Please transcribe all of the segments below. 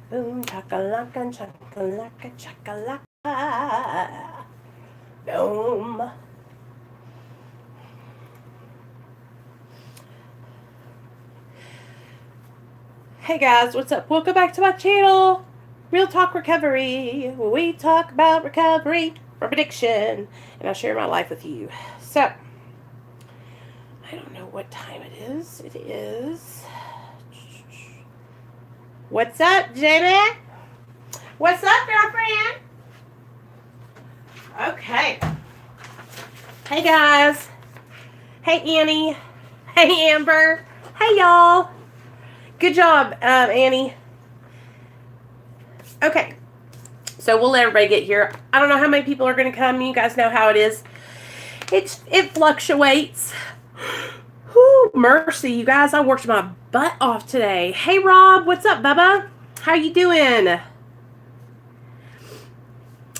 Boom, chakalaka, chakalaka, chakalaka. Boom. Hey guys, what's up? Welcome back to my channel, Real Talk Recovery, where we talk about recovery from addiction, and I share my life with you. So, I don't know what time it is. It is... What's up, Jamie? What's up, girlfriend? Okay. Hey, guys. Hey, Annie. Hey, Amber. Hey, y'all. Good job, Annie. Okay. So we'll let everybody get here. I don't know how many people are going to come. You guys know how it is. It fluctuates. Whew, mercy, you guys. I worked my butt off today. Hey, Rob. What's up, Bubba? How you doing?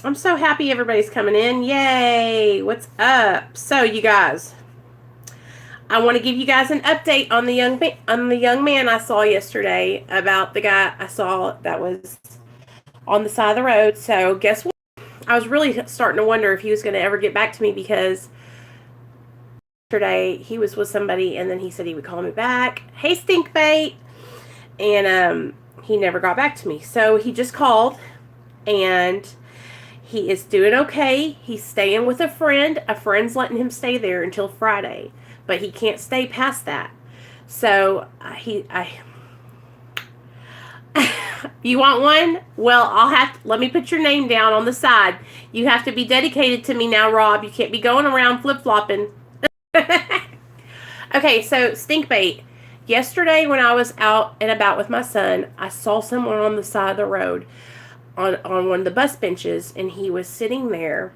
I'm so happy everybody's coming in. Yay. What's up? So, you guys, I want to give you guys an update on the young man I saw yesterday, about the guy I saw that was on the side of the road. So guess what? I was really starting to wonder if he was going to ever get back to me, because yesterday he was with somebody and then he said he would call me back. Hey, Stinkbait. And he never got back to me. So he just called and he is doing okay. He's staying with a friend. A friend's letting him stay there until Friday, but he can't stay past that. So you want one? Well, let me put your name down on the side. You have to be dedicated to me now, Rob. You can't be going around flip-flopping. Okay, so Stinkbait. Yesterday when I was out and about with my son, I saw someone on the side of the road on one of the bus benches, and he was sitting there,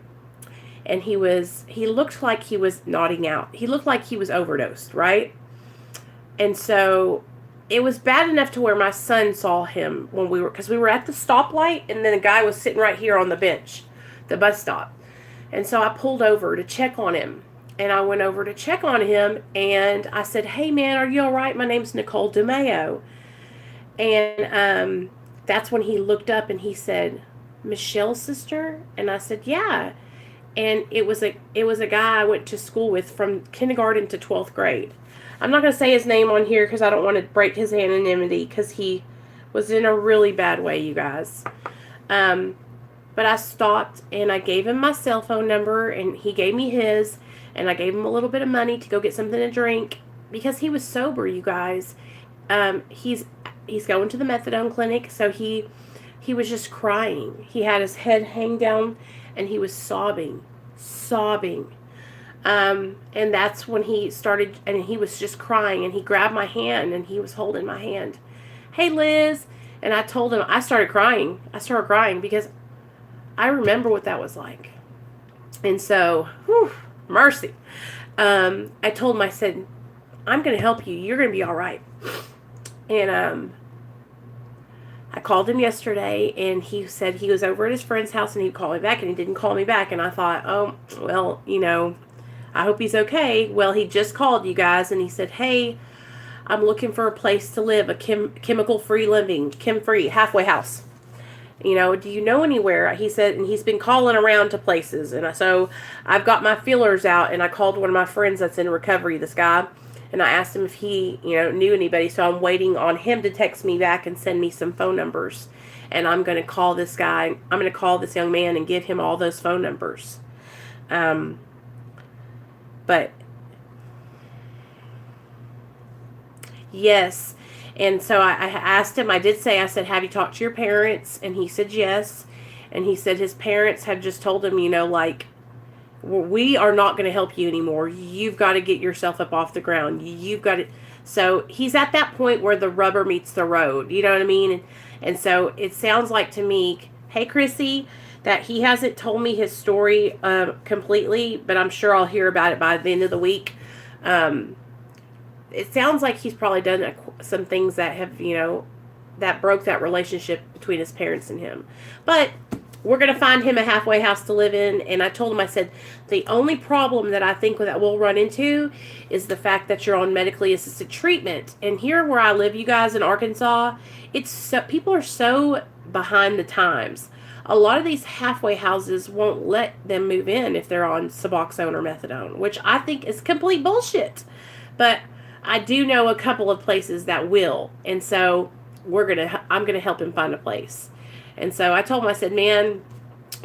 and he looked like he was nodding out. He looked like he was overdosed, right? And so it was bad enough to where my son saw him because we were at the stoplight, and then a guy was sitting right here on the bench, the bus stop. And so I pulled over to check on him. And I went over to check on him, and I said, "Hey, man, are you all right? My name's Nicole DeMeo." And that's when he looked up and he said, "Michelle's sister?" And I said, "Yeah." And it was a guy I went to school with from kindergarten to 12th grade. I'm not going to say his name on here because I don't want to break his anonymity, because he was in a really bad way, you guys. But I stopped and I gave him my cell phone number, and he gave me his, and I gave him a little bit of money to go get something to drink, because he was sober, you guys. He's going to the methadone clinic, so he was just crying. He had his head hang down, and he was sobbing. And that's when he started, and he was just crying, and he grabbed my hand, and he was holding my hand. "Hey, Liz." And I told him, I started crying because I remember what that was like. And so, whew, mercy. I told him, I said, "I'm going to help you. You're going to be all right." And I called him yesterday, and he said he was over at his friend's house and he'd call me back, and he didn't call me back. And I thought, oh, well, I hope he's okay. Well, he just called, you guys, and he said, "Hey, I'm looking for a place to live, a chemical-free living, chem-free, halfway house. Do you know anywhere?" He said, and he's been calling around to places. And so I've got my feelers out, and I called one of my friends that's in recovery, this guy, and I asked him if he, knew anybody. So I'm waiting on him to text me back and send me some phone numbers. And I'm going to call this guy. I'm going to call this young man and give him all those phone numbers. But yes. And so I asked him, I said, "Have you talked to your parents?" And he said yes. And he said his parents had just told him, "We are not going to help you anymore. You've got to get yourself up off the ground. You've got to." So he's at that point where the rubber meets the road. You know what I mean? And so it sounds like to me, hey, Krissy, that he hasn't told me his story completely, but I'm sure I'll hear about it by the end of the week. It sounds like he's probably done some things that have, that broke that relationship between his parents and him. But we're going to find him a halfway house to live in. And I told him, I said, the only problem that I think that we'll run into is the fact that you're on medically assisted treatment. And here where I live, you guys, in Arkansas, it's so, people are so behind the times. A lot of these halfway houses won't let them move in if they're on Suboxone or methadone, which I think is complete bullshit. But I do know a couple of places that will. And so I'm going to help him find a place. And so I told him, I said, man,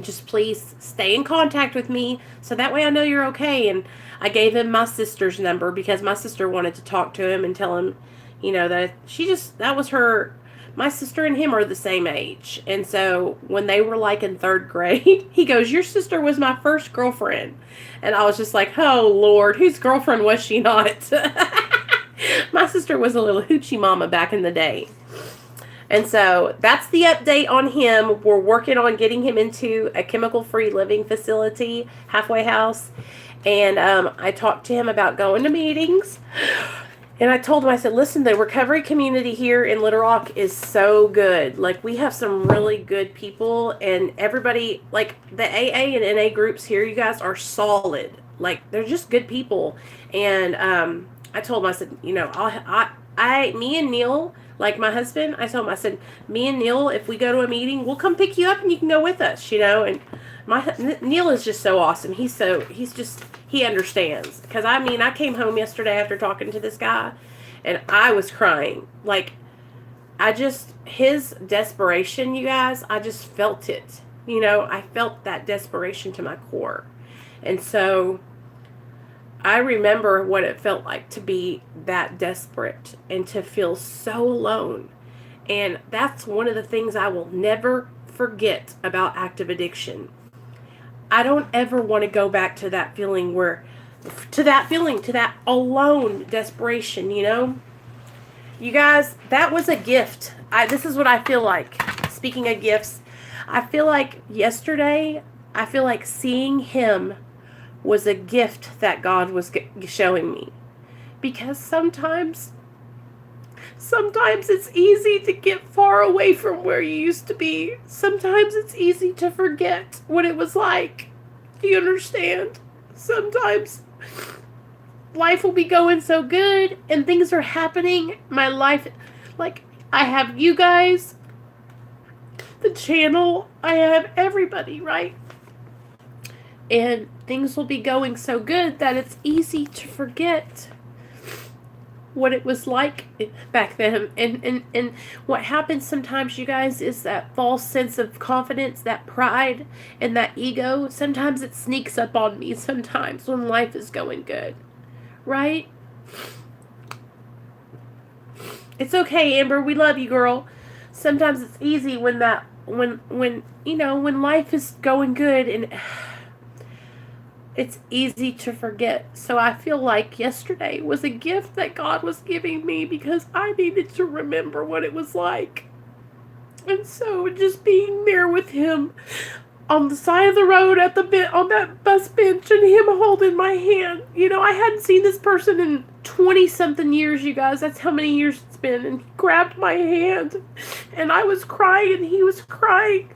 just please stay in contact with me so that way I know you're okay. And I gave him my sister's number because my sister wanted to talk to him and tell him, you know, that that was her, my sister and him are the same age. And so when they were like in 3rd grade, he goes, your sister was my first girlfriend. And I was just like, oh Lord, whose girlfriend was she not? My sister was a little hoochie mama back in the day. And so that's the update on him. We're working on getting him into a chemical-free living facility, halfway house. And I talked to him about going to meetings. And I told him, I said, listen, the recovery community here in Little Rock is so good. Like, we have some really good people. And everybody, like, the AA and NA groups here, you guys, are solid. Like, they're just good people. And I told him, I said, you know, me and Neil, like my husband, I told him, I said, me and Neil, if we go to a meeting, we'll come pick you up and you can go with us, you know. And Neil is just so awesome. He understands. Because, I mean, I came home yesterday after talking to this guy, and I was crying. Like, his desperation, you guys, I just felt it. You know, I felt that desperation to my core. And so I remember what it felt like to be that desperate and to feel so alone. And that's one of the things I will never forget about active addiction. I don't ever want to go back to that feeling to that alone desperation, you know? You guys, that was a gift. This is what I feel like. Speaking of gifts, I feel like yesterday, seeing him was a gift that God was showing me. Because sometimes it's easy to get far away from where you used to be. Sometimes it's easy to forget what it was like. Do you understand? Sometimes life will be going so good and things are happening. My life, like, I have you guys, the channel, I have everybody, right? And things will be going so good that it's easy to forget what it was like back then. And what happens sometimes, you guys, is that false sense of confidence, that pride, and that ego. Sometimes it sneaks up on me sometimes when life is going good. Right? It's okay, Amber. We love you, girl. Sometimes it's easy when life is going good and it's easy to forget. So I feel like yesterday was a gift that God was giving me because I needed to remember what it was like. And so just being there with him on the side of the road on that bus bench and him holding my hand. You know, I hadn't seen this person in 20-something years, you guys. That's how many years it's been. And he grabbed my hand. And I was crying and he was crying.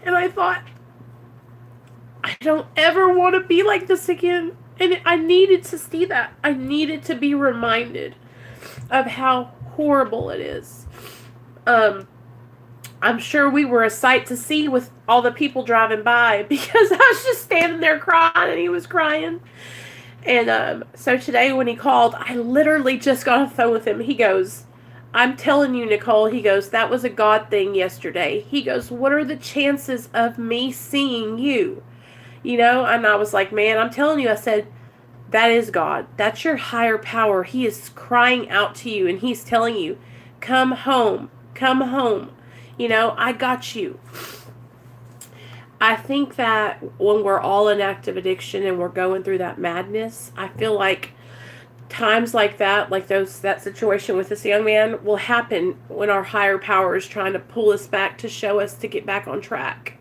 And I thought, I don't ever want to be like this again. And I needed to see that. I needed to be reminded of how horrible it is. I'm sure we were a sight to see with all the people driving by because I was just standing there crying and he was crying. And so today when he called, I literally just got off the phone with him. He goes, I'm telling you, Nicole, he goes, that was a God thing yesterday. He goes, what are the chances of me seeing you? You know, and I was like, man, I'm telling you, I said, that is God. That's your higher power. He is crying out to you and he's telling you, come home, come home. You know, I got you. I think that when we're all in active addiction and we're going through that madness, I feel like times like that, like that situation with this young man, will happen when our higher power is trying to pull us back to show us to get back on track.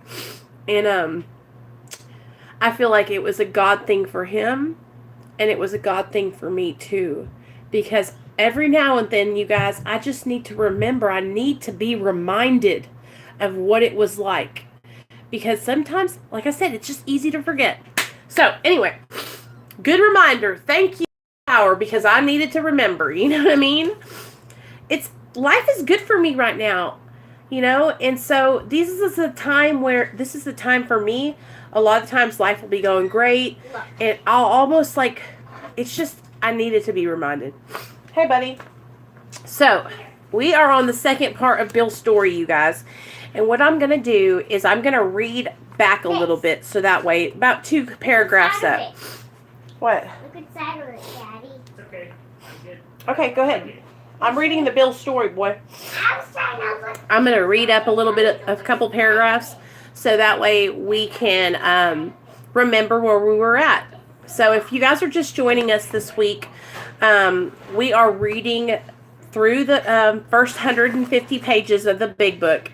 And I feel like it was a God thing for him, and it was a God thing for me too, because every now and then, you guys, I just need to remember, I need to be reminded of what it was like. because sometimes, like I said, it's just easy to forget. So, anyway, good reminder. Thank you, power, because I needed to remember. You know what I mean? Life is good for me right now, you know? And so this is the time for me. A lot of times life will be going great, and I'll almost like, it's just, I needed to be reminded. Hey, buddy. So, we are on the second part of Bill's story, you guys. And what I'm going to do is I'm going to read back a little bit, so that way, about 2 paragraphs up. What? Look at Saturday, Daddy. It's okay. I'm good. Okay, go ahead. I'm reading the Bill story, boy. I'm going to read up a little bit, a couple paragraphs, so that way we can remember where we were at. So if you guys are just joining us this week, we are reading through the first 150 pages of the big book.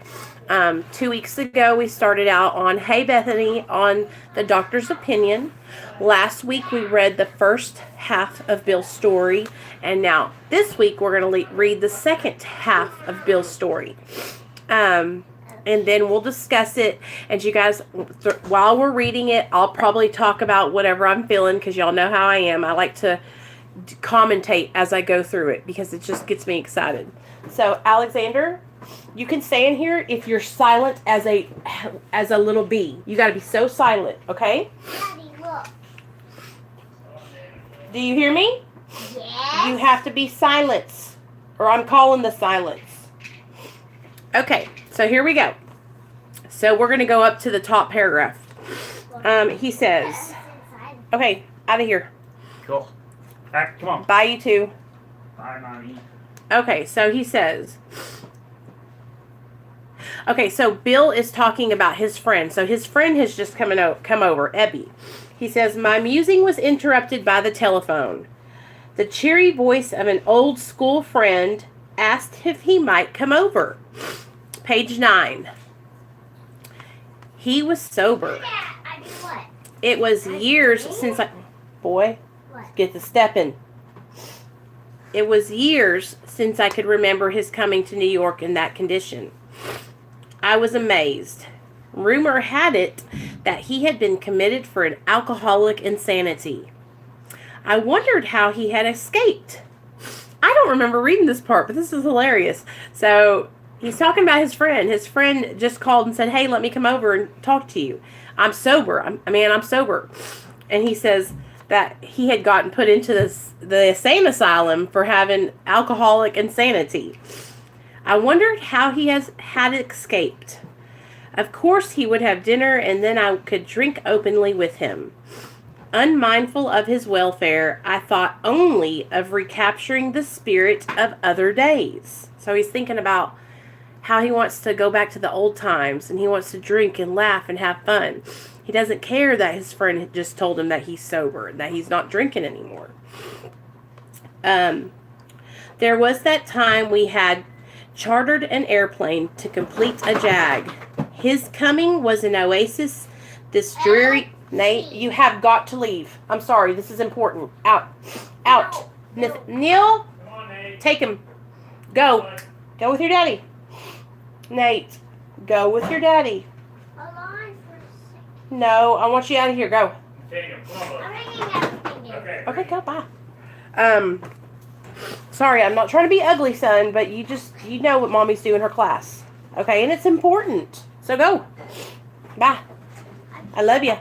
2 weeks ago, we started out on Hey Bethany on the doctor's opinion. Last week, we read the first half of Bill's story. And now, this week, we're going to read the second half of Bill's story. And then we'll discuss it. And you guys, while we're reading it, I'll probably talk about whatever I'm feeling, because y'all know how I am. I like to commentate as I go through it, because it just gets me excited. So, Alexander, you can stay in here if you're silent as a little bee. You got to be so silent, okay? Daddy, look. Do you hear me? Yes. You have to be silent, or I'm calling the silence. Okay, so here we go. So we're going to go up to the top paragraph. He says, okay, out of here. Cool. Back, come on. Bye, you two. Bye, Mommy. Okay, so he says, okay, so Bill is talking about his friend. So his friend has just come over, Ebby. He says, my musing was interrupted by the telephone. The cheery voice of an old school friend asked if he might come over. Page 9. He was sober. I do what? It was years since Boy, What? get the stepping. It was years since I could remember his coming to New York in that condition. I was amazed. Rumor had it that he had been committed for an alcoholic insanity. I wondered how he had escaped. I don't remember reading this part, but this is hilarious. So he's talking about his friend. His friend just called and said, hey, let me come over and talk to you. I'm sober. I'm sober. And he says that he had gotten put into the insane asylum for having alcoholic insanity. I wondered how he had escaped. Of course, he would have dinner, and then I could drink openly with him. Unmindful of his welfare, I thought only of recapturing the spirit of other days. So he's thinking about how he wants to go back to the old times, and he wants to drink and laugh and have fun. He doesn't care that his friend had just told him that he's sober, that he's not drinking anymore. There was that time we had chartered an airplane to complete a jag. His coming was an oasis. This dreary... Nate, you have got to leave. I'm sorry, this is important. Out. Out. No. Neil, Come on, Nate. take him. Go. Go with your daddy. Nate, go with your daddy. Hold on for a second. No, I want you out of here. Go. Take him. Come on, I'm bud. hanging everything in. Okay. Okay, go. Bye. Sorry, I'm not trying to be ugly, son, but you know what mommy's doing in her class. Okay, and it's important. So go. Bye. I love you.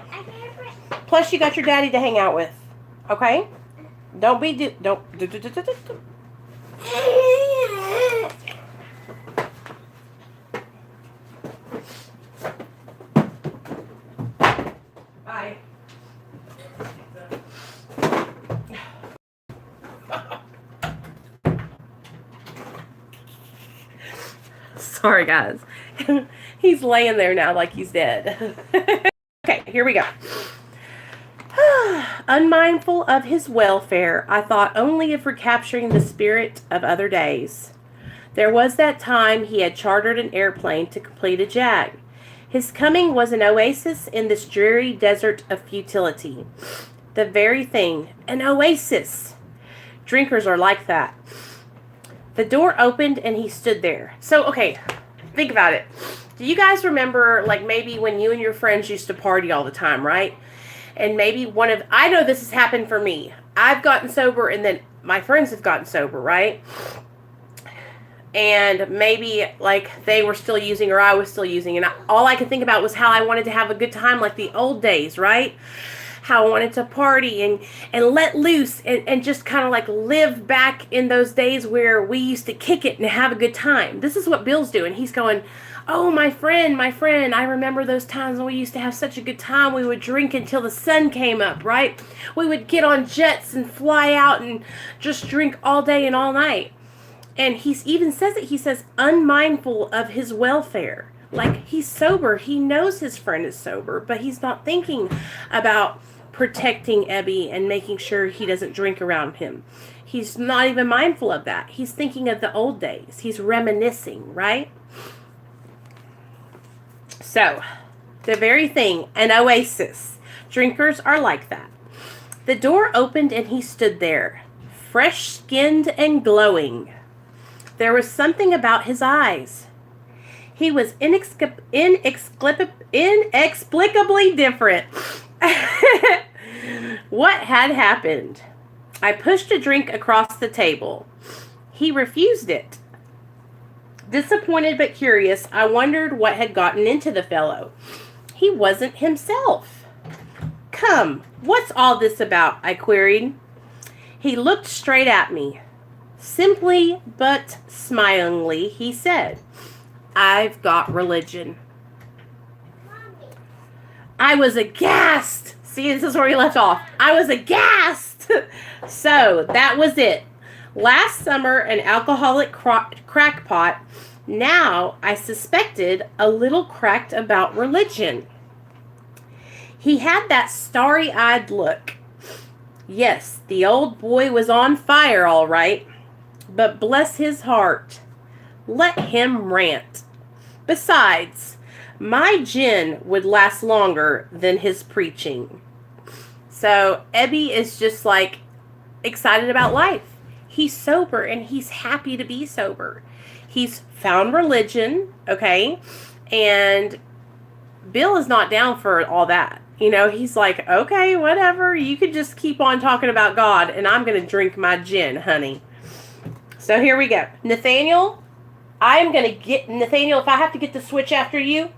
Plus, you got your daddy to hang out with. Okay? Don't. Bye. Sorry, guys. He's laying there now like he's dead. Okay, here we go. Unmindful of his welfare, I thought only of recapturing the spirit of other days. There was that time he had chartered an airplane to complete a jag. His coming was an oasis in this dreary desert of futility. The very thing, an oasis. Drinkers are like that. The door opened and he stood there. So, okay, think about it. Do you guys remember, like, maybe when you and your friends used to party all the time, right? And maybe I know this has happened for me. I've gotten sober and then my friends have gotten sober, right? And maybe, like, they were still using or I was still using. And all I could think about was how I wanted to have a good time like the old days, right? How I wanted to party and let loose and just kind of like live back in those days where we used to kick it and have a good time. This is what Bill's doing. He's going, oh, my friend, I remember those times when we used to have such a good time. We would drink until the sun came up, right? We would get on jets and fly out and just drink all day and all night. And he even says it. He says, unmindful of his welfare. Like, he's sober. He knows his friend is sober, but he's not thinking about protecting Ebby and making sure he doesn't drink around him. He's not even mindful of that. He's thinking of the old days. He's reminiscing, right? So, the very thing, an oasis. Drinkers are like that. The door opened and he stood there, fresh-skinned and glowing. There was something about his eyes. He was inexplicably different. What had happened? I pushed a drink across the table. He refused it. Disappointed but curious, I wondered what had gotten into the fellow. He wasn't himself. Come, what's all this about? I queried. He looked straight at me. Simply but smilingly, he said, I've got religion. Mommy. I was aghast. See, this is where we left off. I was aghast. So, that was it. Last summer, an alcoholic crackpot. Now, I suspected a little cracked about religion. He had that starry-eyed look. Yes, the old boy was on fire, all right. But bless his heart, let him rant. Besides, my gin would last longer than his preaching. So, Ebby is just like excited about life. He's sober and he's happy to be sober. He's found religion, okay? And Bill is not down for all that. You know, he's like, okay, whatever. You can just keep on talking about God and I'm going to drink my gin, honey. So here we go. Nathaniel, I'm going to get... Nathaniel, if I have to get the switch after you...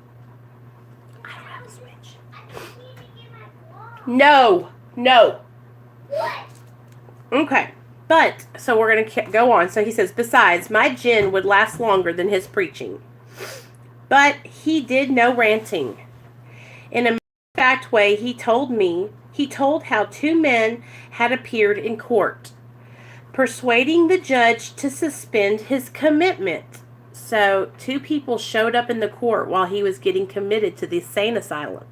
I don't have a switch. I just need to get my glove. No. What? Okay. But, so we're going to go on. So he says, besides, my gin would last longer than his preaching. But he did no ranting. In a matter-of-fact way, he told how two men had appeared in court, persuading the judge to suspend his commitment. So, two people showed up in the court while he was getting committed to the insane asylum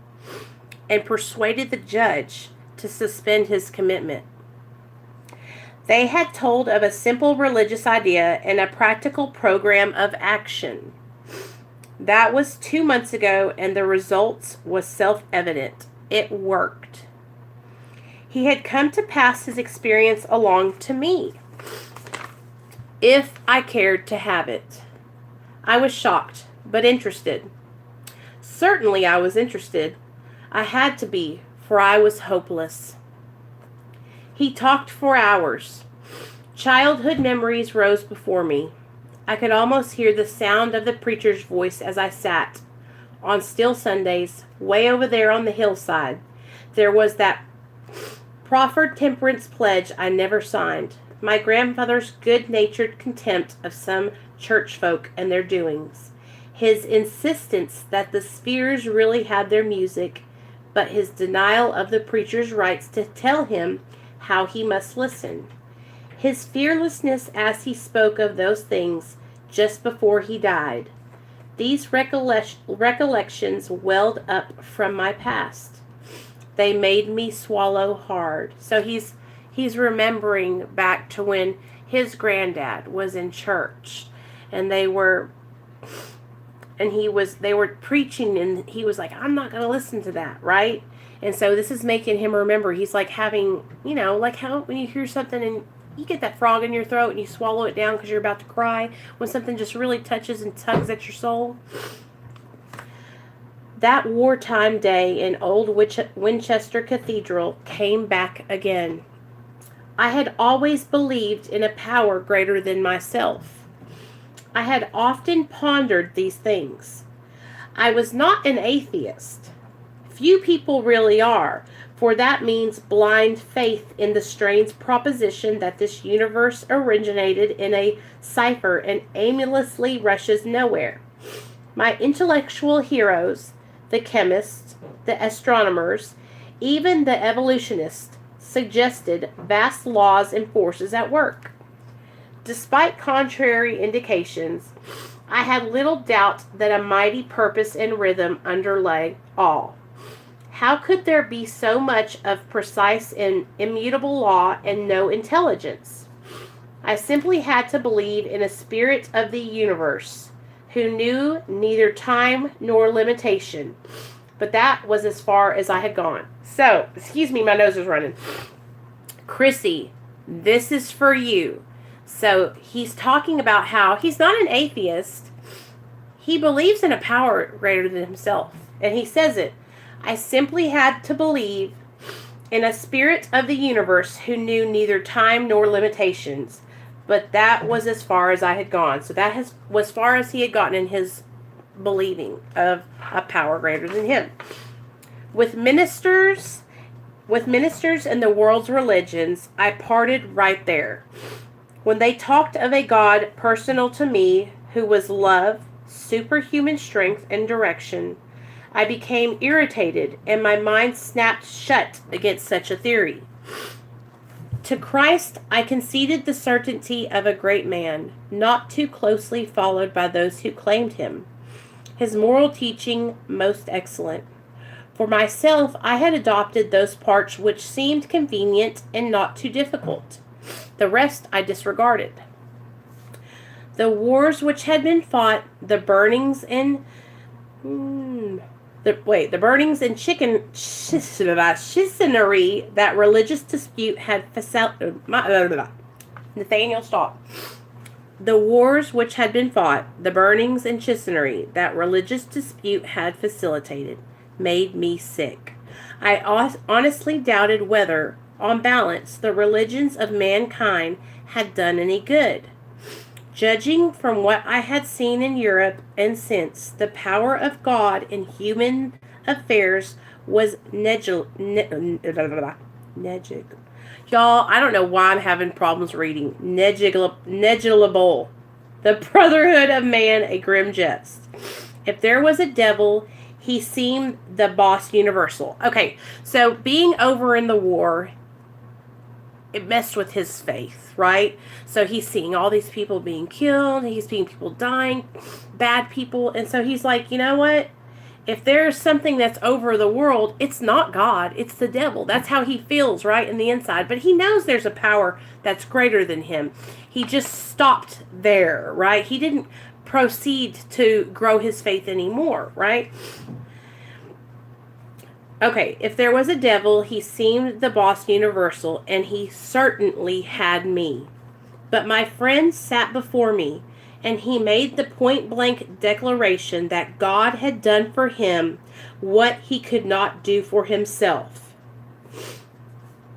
and persuaded the judge to suspend his commitment. They had told of a simple religious idea and a practical program of action. That was 2 months ago, and the results was self-evident. It worked. He had come to pass his experience along to me, if I cared to have it. I was shocked, but interested. Certainly I was interested. I had to be, for I was hopeless. He talked for hours. Childhood memories rose before me. I could almost hear the sound of the preacher's voice as I sat. On still Sundays, way over there on the hillside, there was that proffered temperance pledge I never signed. My grandfather's good-natured contempt of some church folk and their doings. His insistence that the spheres really had their music, but his denial of the preacher's rights to tell him how he must listen. His fearlessness as he spoke of those things just before he died. These recollections welled up from my past. They made me swallow hard. So he's remembering back to when his granddad was in church and they were preaching and he was like, I'm not going to listen to that, right? And so this is making him remember. He's like having, you know, like how when you hear something and you get that frog in your throat and you swallow it down because you're about to cry when something just really touches and tugs at your soul. That wartime day in old Winchester Cathedral came back again. I had always believed in a power greater than myself. I had often pondered these things. I was not an atheist. Few people really are, for that means blind faith in the strange proposition that this universe originated in a cipher and aimlessly rushes nowhere. My intellectual heroes, the chemists, the astronomers, even the evolutionists, suggested vast laws and forces at work. Despite contrary indications, I had little doubt that a mighty purpose and rhythm underlay all. How could there be so much of precise and immutable law and no intelligence? I simply had to believe in a spirit of the universe who knew neither time nor limitation. But that was as far as I had gone. So, excuse me, my nose is running. Krissy, this is for you. So, he's talking about how he's not an atheist. He believes in a power greater than himself. And he says it. I simply had to believe in a spirit of the universe who knew neither time nor limitations. But that was as far as I had gone. So that was as far as he had gotten in his believing of a power greater than him. With ministers and the world's religions, I parted right there. When they talked of a God personal to me, who was love, superhuman strength, and direction, I became irritated, and my mind snapped shut against such a theory. To Christ, I conceded the certainty of a great man, not too closely followed by those who claimed him. His moral teaching most excellent. For myself, I had adopted those parts which seemed convenient and not too difficult. The rest I disregarded. The wars which had been fought, the burnings and chicanery that religious dispute had Nathaniel, stop. The wars which had been fought, the burnings and chicanery that religious dispute had facilitated, made me sick. I honestly doubted whether, on balance, the religions of mankind had done any good. Judging from what I had seen in Europe and since, the power of God in human affairs was negligible. Y'all, I don't know why I'm having problems reading. Negligible. The brotherhood of man, a grim jest. If there was a devil, he seemed the boss universal. Okay, so being over in the war, it messed with his faith, right? So he's seeing all these people being killed. He's seeing people dying, bad people. And so he's like, you know what? If there's something that's over the world, it's not God. It's the devil. That's how he feels, right, in the inside. But he knows there's a power that's greater than him. He just stopped there, right? He didn't proceed to grow his faith anymore, right? Okay, if there was a devil, he seemed the boss universal, and he certainly had me. But my friend sat before me, and he made the point-blank declaration that God had done for him what he could not do for himself.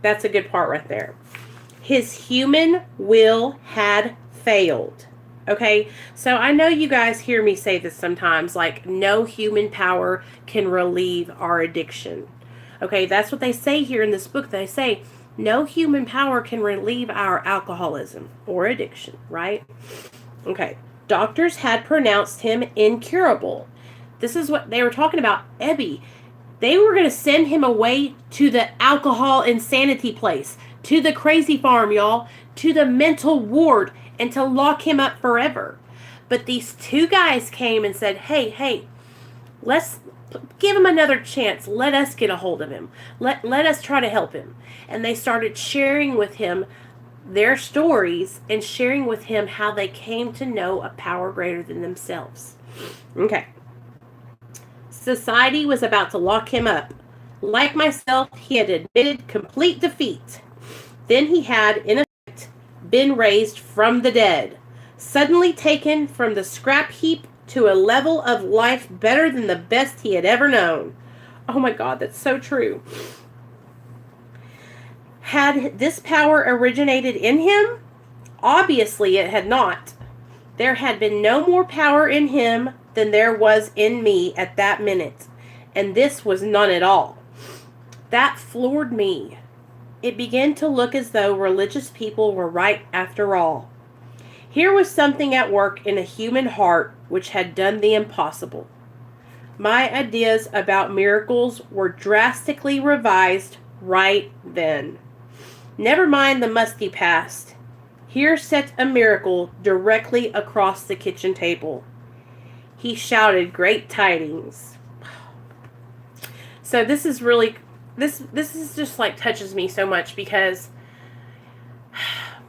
That's a good part right there. His human will had failed. Okay, so I know you guys hear me say this sometimes, like, no human power can relieve our addiction. Okay, that's what they say here in this book. They say, no human power can relieve our alcoholism or addiction, right? Okay, doctors had pronounced him incurable. This is what they were talking about, Ebby. They were going to send him away to the alcohol insanity place, to the crazy farm, y'all, to the mental ward, and to lock him up forever. But these two guys came and said, hey, let's give him another chance. Let us get a hold of him. Let us try to help him. And they started sharing with him their stories and sharing with him how they came to know a power greater than themselves. Okay. Society was about to lock him up. Like myself, he had admitted complete defeat. Then he had, in effect, been raised from the dead, suddenly taken from the scrap heap to a level of life better than the best he had ever known. Oh my God, that's so true. Had this power originated in him? Obviously it had not. There had been no more power in him than there was in me at that minute, and this was none at all. That floored me. It began to look as though religious people were right after all. Here was something at work in a human heart which had done the impossible. My ideas about miracles were drastically revised right then. Never mind the musty past. Here sat a miracle directly across the kitchen table. He shouted great tidings. So this is really, this is just like touches me so much, because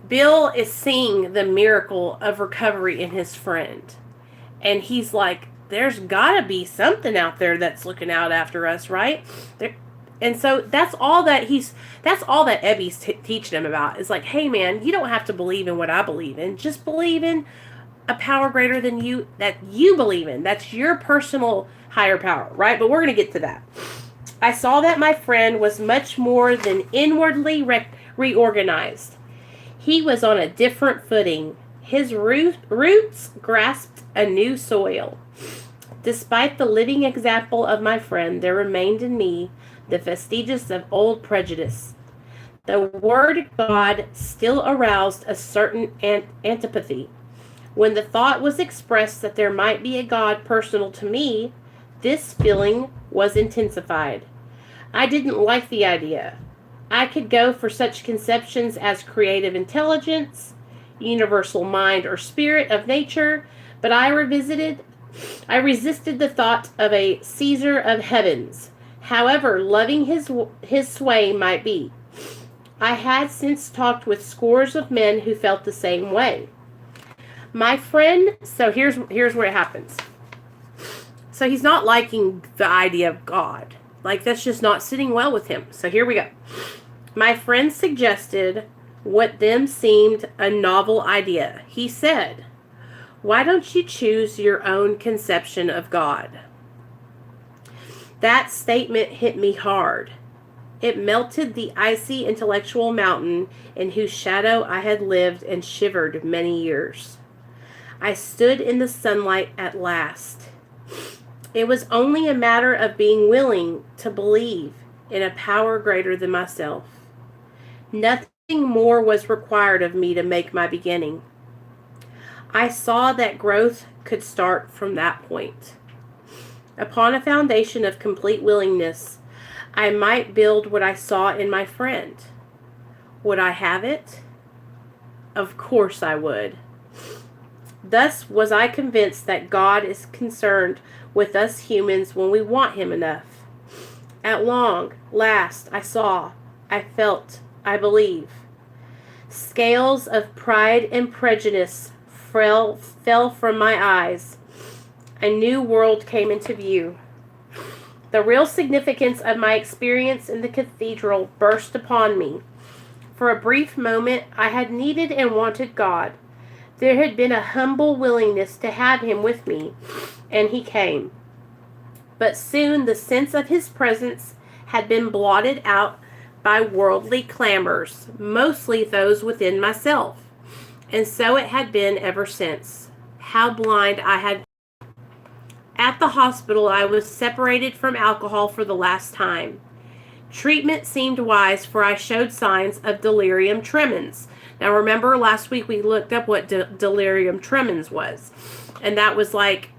Bill is seeing the miracle of recovery in his friend. And he's like, there's gotta be something out there that's looking out after us, right? And so that's all that Ebby's teaching him about. Is like, hey man, you don't have to believe in what I believe in. Just believe in a power greater than you, that you believe in. That's your personal higher power, right? But we're going to get to that. I saw that my friend was much more than inwardly reorganized. He was on a different footing. His roots grasped a new soil. Despite the living example of my friend, there remained in me the vestiges of old prejudice. The word God still aroused a certain antipathy. When the thought was expressed that there might be a God personal to me, this feeling was intensified. I didn't like the idea. I could go for such conceptions as creative intelligence, universal mind or spirit of nature, but I resisted the thought of a Caesar of heavens, however loving his sway might be. I had since talked with scores of men who felt the same way. My friend, so here's where it happens. So he's not liking the idea of God. Like, that's just not sitting well with him. So here we go. My friend suggested what them seemed a novel idea. He said, why don't you choose your own conception of God? That statement hit me hard. It melted the icy intellectual mountain in whose shadow I had lived and shivered many years. I stood in the sunlight at last. It was only a matter of being willing to believe in a power greater than myself. Nothing more was required of me to make my beginning. I saw that growth could start from that point. Upon a foundation of complete willingness, I might build what I saw in my friend. Would I have it? Of course I would. Thus was I convinced that God is concerned with us humans when we want him enough. At long last I saw, I felt, I believe. Scales of pride and prejudice fell from my eyes. A new world came into view. The real significance of my experience in the cathedral burst upon me. For a brief moment, I had needed and wanted God. There had been a humble willingness to have him with me, and he came. But soon the sense of his presence had been blotted out by worldly clamors, mostly those within myself. And so it had been ever since. How blind I had been. At the hospital, I was separated from alcohol for the last time. Treatment seemed wise, for I showed signs of delirium tremens. Now remember, last week we looked up what delirium tremens was. And that was like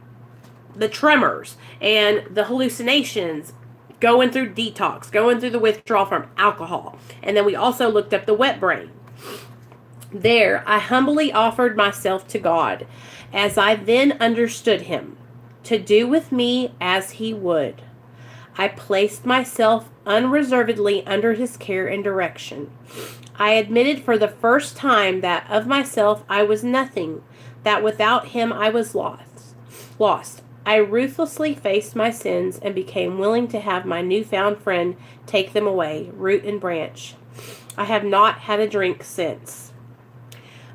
the tremors and the hallucinations, going through detox, going through the withdrawal from alcohol. And then we also looked up the wet brain. There, I humbly offered myself to God, as I then understood him, to do with me as he would. I placed myself unreservedly under his care and direction. I admitted for the first time that of myself I was nothing, that without him I was lost. I ruthlessly faced my sins and became willing to have my newfound friend take them away, root and branch. I have not had a drink since.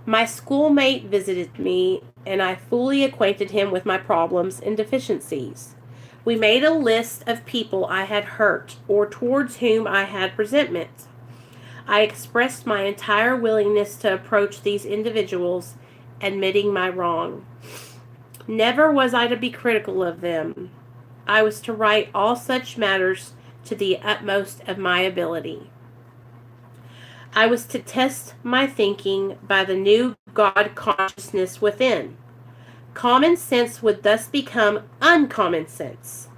My schoolmate visited me, and I fully acquainted him with my problems and deficiencies. We made a list of people I had hurt or towards whom I had resentment. I expressed my entire willingness to approach these individuals, admitting my wrong. Never was I to be critical of them. I was to right all such matters to the utmost of my ability. I was to test my thinking by the new God consciousness within. Common sense would thus become uncommon sense.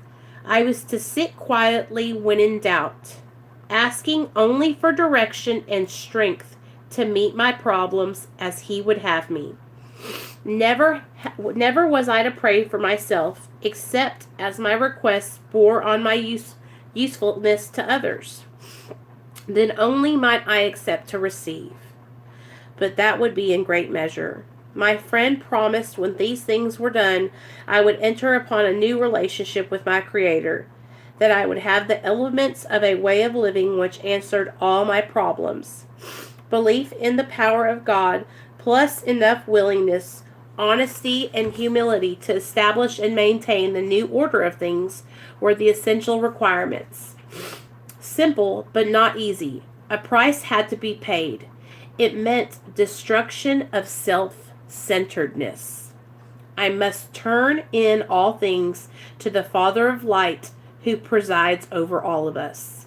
I was to sit quietly when in doubt, asking only for direction and strength to meet my problems as He would have me. Never was I to pray for myself, except as my requests bore on my usefulness to others. Then only might I accept to receive. But that would be in great measure. My friend promised when these things were done, I would enter upon a new relationship with my Creator, that I would have the elements of a way of living which answered all my problems. Belief in the power of God, plus enough willingness, honesty, and humility to establish and maintain the new order of things were the essential requirements. Simple, but not easy. A price had to be paid. It meant destruction of self-centeredness. I must turn in all things to the Father of Light, who presides over all of us.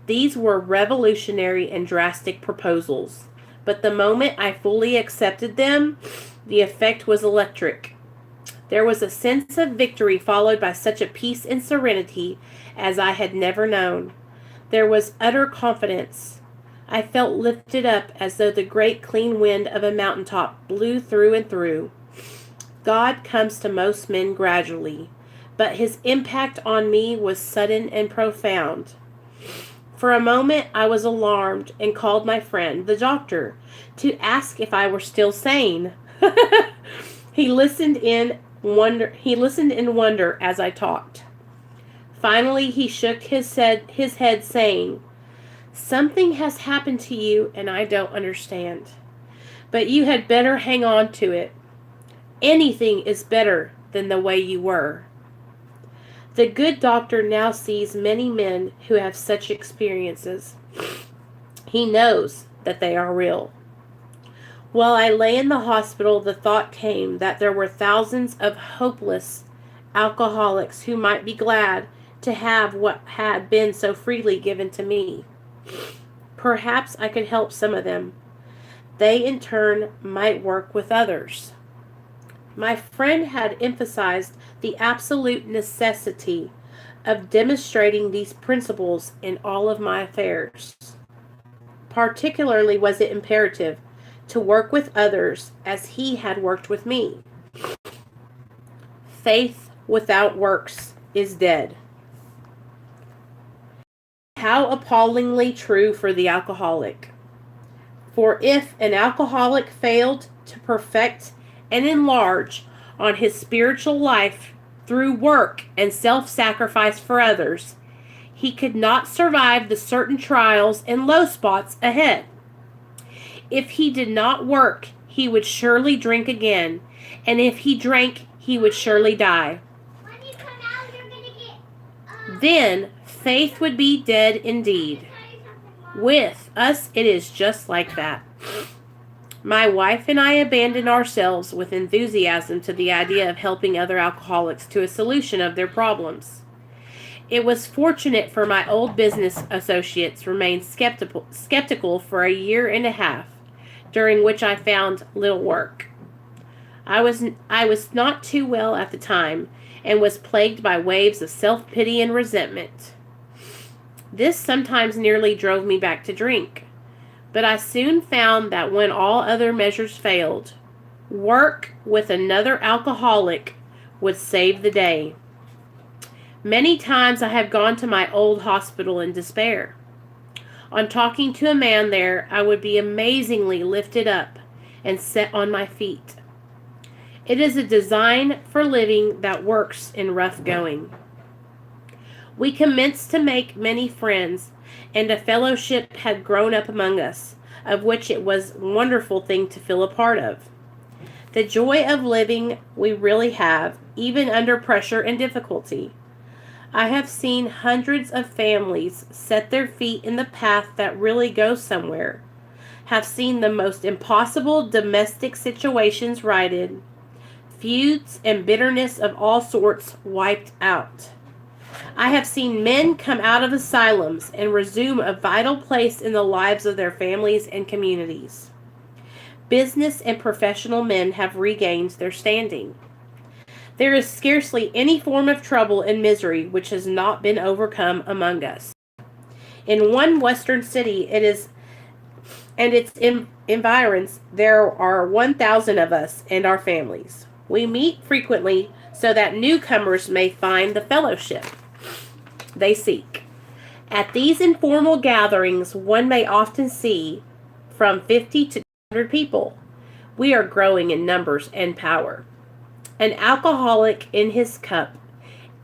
These were revolutionary and drastic proposals, but the moment I fully accepted them, the effect was electric. There was a sense of victory followed by such a peace and serenity as I had never known. There was utter confidence. I felt lifted up as though the great clean wind of a mountaintop blew through and through. God comes to most men gradually, but His impact on me was sudden and profound. For a moment I was alarmed and called my friend, the doctor, to ask if I were still sane. He listened in wonder as I talked. Finally he shook his head saying, "Something has happened to you and I don't understand. But you had better hang on to it. Anything is better than the way you were." The good doctor now sees many men who have such experiences. He knows that they are real. While I lay in the hospital, the thought came that there were thousands of hopeless alcoholics who might be glad to have what had been so freely given to me. Perhaps I could help some of them. They in turn might work with others. My friend had emphasized the absolute necessity of demonstrating these principles in all of my affairs. Particularly was it imperative to work with others as he had worked with me. Faith without works is dead. How appallingly true for the alcoholic. For if an alcoholic failed to perfect and enlarge on his spiritual life through work and self-sacrifice for others, he could not survive the certain trials and low spots ahead. If he did not work, he would surely drink again, and if he drank, he would surely die. When you come out, you're gonna get. Then faith would be dead indeed. Tell you something, Mom. With us, it is just like that. My wife and I abandoned ourselves with enthusiasm to the idea of helping other alcoholics to a solution of their problems. It was fortunate for my old business associates remained skeptical for a year and a half, during which I found little work. I was not too well at the time and was plagued by waves of self-pity and resentment. This sometimes nearly drove me back to drink. But I soon found that when all other measures failed, work with another alcoholic would save the day. Many times I have gone to my old hospital in despair. On talking to a man there, I would be amazingly lifted up and set on my feet. It is a design for living that works in rough going. We commenced to make many friends, and a fellowship had grown up among us, of which it was a wonderful thing to feel a part of. The joy of living we really have, even under pressure and difficulty. I have seen hundreds of families set their feet in the path that really goes somewhere, have seen the most impossible domestic situations righted, feuds and bitterness of all sorts wiped out. I have seen men come out of asylums and resume a vital place in the lives of their families and communities. Business and professional men have regained their standing. There is scarcely any form of trouble and misery which has not been overcome among us. In one western city, its environs, there are 1,000 of us and our families. We meet frequently so that newcomers may find the fellowship they seek. At these informal gatherings, one may often see from 50 to 200 people. We are growing in numbers and power. An alcoholic in his cup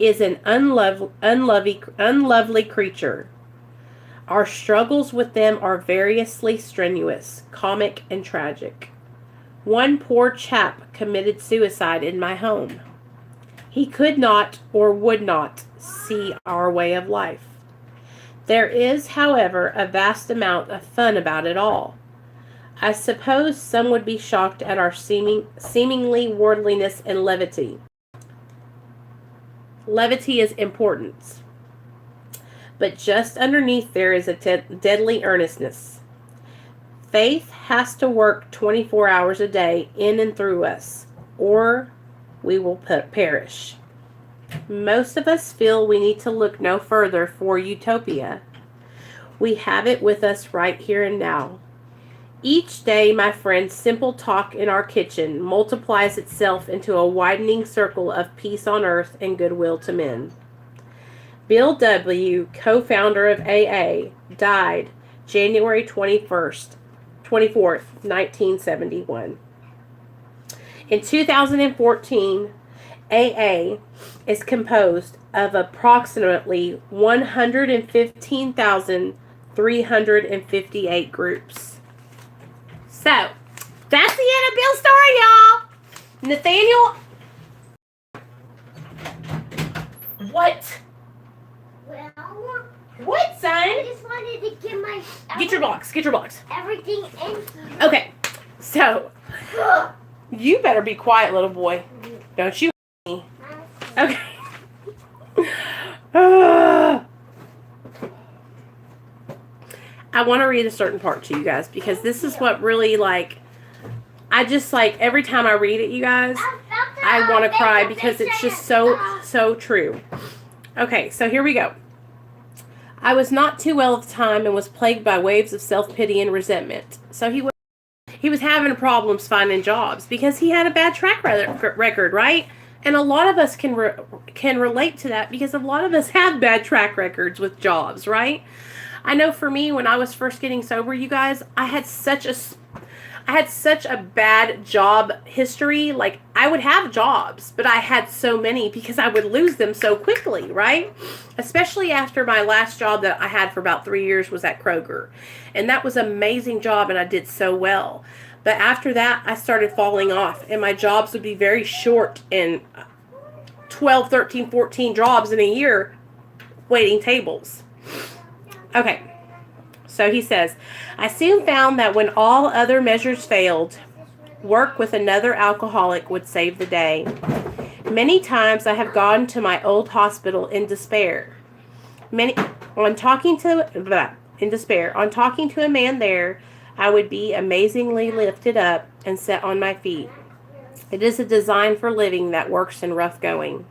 is an unlovely creature. Our struggles with them are variously strenuous, comic, and tragic. One poor chap committed suicide in my home. He could not or would not see our way of life. There is, however, a vast amount of fun about it all. I suppose some would be shocked at our seemingly worldliness and levity. Levity is importance. But just underneath there is a deadly earnestness. Faith has to work 24 hours a day in and through us, or we will perish. Most of us feel we need to look no further for utopia. We have it with us right here and now. Each day, my friends, simple talk in our kitchen multiplies itself into a widening circle of peace on earth and goodwill to men. Bill W., co-founder of AA, died January 24th, 1971. In 2014, AA is composed of approximately 115,358 groups. So, that's the end of Bill's story, y'all. Nathaniel. What? Well, What, son? I just wanted to get my Get your box. Get your box. everything in here. Okay. So, you better be quiet, little boy. Don't you me. Okay. I want to read a certain part to you guys because this is what really, I just, every time I read it, you guys, I want to cry because it's just so true. Okay, so here we go. I was not too well at the time and was plagued by waves of self-pity and resentment. So he was having problems finding jobs because he had a bad track record, right? And a lot of us can relate to that because a lot of us have bad track records with jobs, right? I know for me, when I was first getting sober, you guys, I had such a bad job history. I would have jobs, but I had so many because I would lose them so quickly, right? Especially after my last job that I had for about 3 years was at Kroger. And that was an amazing job and I did so well. But after that, I started falling off and my jobs would be very short and 12, 13, 14 jobs in a year waiting tables. Okay, so he says, I soon found that when all other measures failed, work with another alcoholic would save the day. Many times I have gone to my old hospital in despair. On talking to a man there, I would be amazingly lifted up and set on my feet. It is a design for living that works in rough going.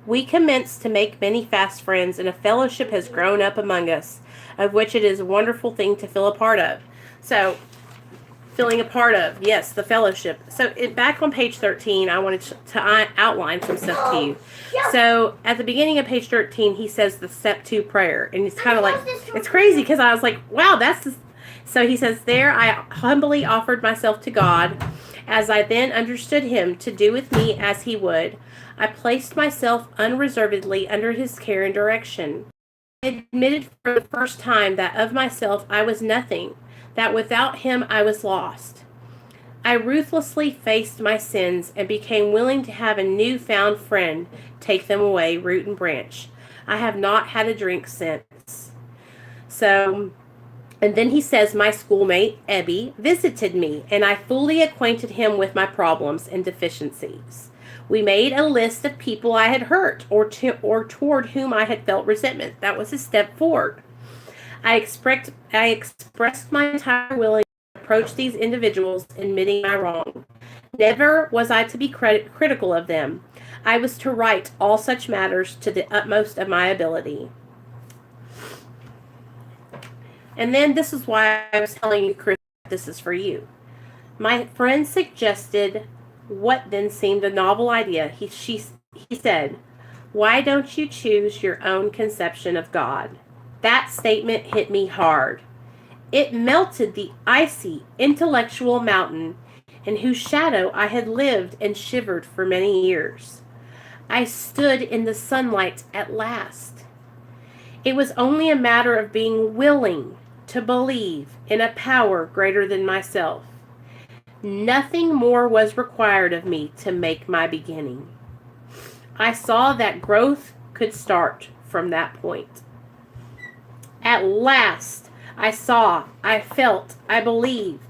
We commenced to make many fast friends, and a fellowship has grown up among us, of which it is a wonderful thing to feel a part of. So, feeling a part of, yes, the fellowship. So, back on page 13, I wanted to outline some stuff to you. So, at the beginning of page 13, he says the step 2 prayer, and it's kind of it's crazy because I was like, wow, so he says, there I humbly offered myself to God, as I then understood him to do with me as he would. I placed myself unreservedly under his care and direction. I admitted for the first time that of myself I was nothing, that without him I was lost. I ruthlessly faced my sins and became willing to have a newfound friend take them away, root and branch. I have not had a drink since. So, and then he says, my schoolmate, Ebby, visited me, and I fully acquainted him with my problems and deficiencies. We made a list of people I had hurt or toward whom I had felt resentment. That was a step forward. I expressed my entire willingness to approach these individuals, admitting my wrong. Never was I to be critical of them. I was to right all such matters to the utmost of my ability. And then this is why I was telling you, Chris, this is for you. My friend suggested what then seemed a novel idea. He said, why don't you choose your own conception of God? That statement hit me hard. It melted the icy intellectual mountain in whose shadow I had lived and shivered for many years. I stood in the sunlight at last. It was only a matter of being willing to believe in a power greater than myself. Nothing more was required of me to make my beginning. I saw that growth could start from that point. At last, I saw, I felt, I believed.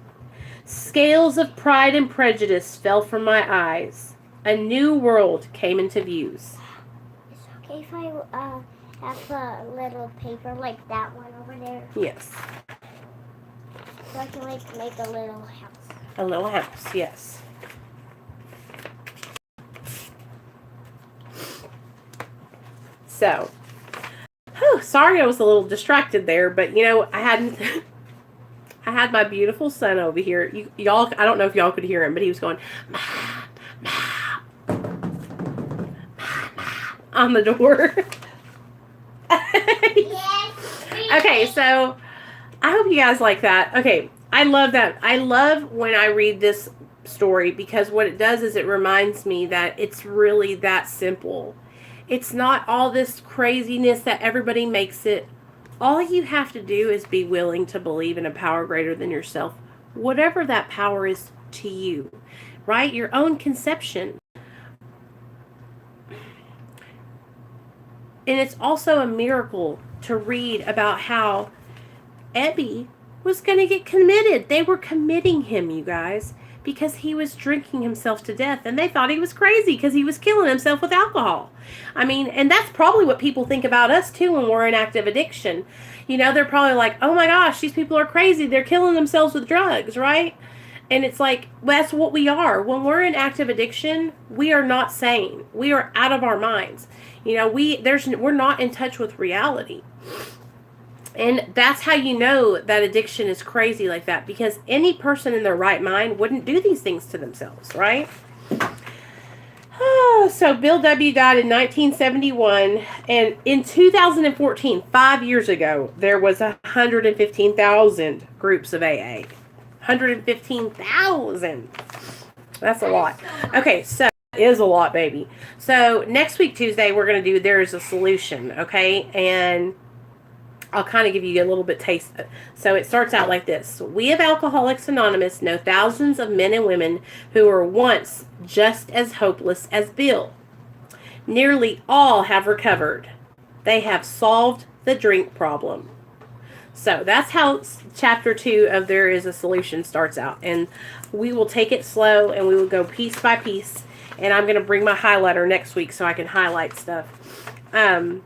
Scales of pride and prejudice fell from my eyes. A new world came into views. It's okay if I have a little paper like that one over there? Yes. So I can make a little house. A little house, yes. So, sorry I was a little distracted there, but you know, I had my beautiful son over here. Y'all, I don't know if y'all could hear him, but he was going, ma, ma, on the door. Yes. Okay, so I hope you guys like that. Okay, I love that. I love when I read this story because what it does is it reminds me that it's really that simple. It's not all this craziness that everybody makes it. All you have to do is be willing to believe in a power greater than yourself, whatever that power is to you, right? Your own conception. And it's also a miracle to read about how Ebby was going to get committed. They were committing him, you guys, because he was drinking himself to death. And they thought he was crazy because he was killing himself with alcohol. I mean, and that's probably what people think about us, too, when we're in active addiction. You know, they're probably like, oh, my gosh, these people are crazy. They're killing themselves with drugs, right? And it's like, well, that's what we are. When we're in active addiction, we are not sane. We are out of our minds. You know, we're not in touch with reality. And that's how you know that addiction is crazy like that, because any person in their right mind wouldn't do these things to themselves, right? Oh, so Bill W. died in 1971, and in 2014, 5 years ago, there was 115,000 groups of AA. 115,000. That's a lot. Okay, so it is a lot, baby. So next week, Tuesday, we're going to do There Is a Solution, okay? And I'll kind of give you a little bit taste. So it starts out like this. We of Alcoholics Anonymous know thousands of men and women who were once just as hopeless as Bill. Nearly all have recovered. They have solved the drink problem. So that's how chapter 2 of There Is a Solution starts out. And we will take it slow and we will go piece by piece. And I'm going to bring my highlighter next week so I can highlight stuff. I'm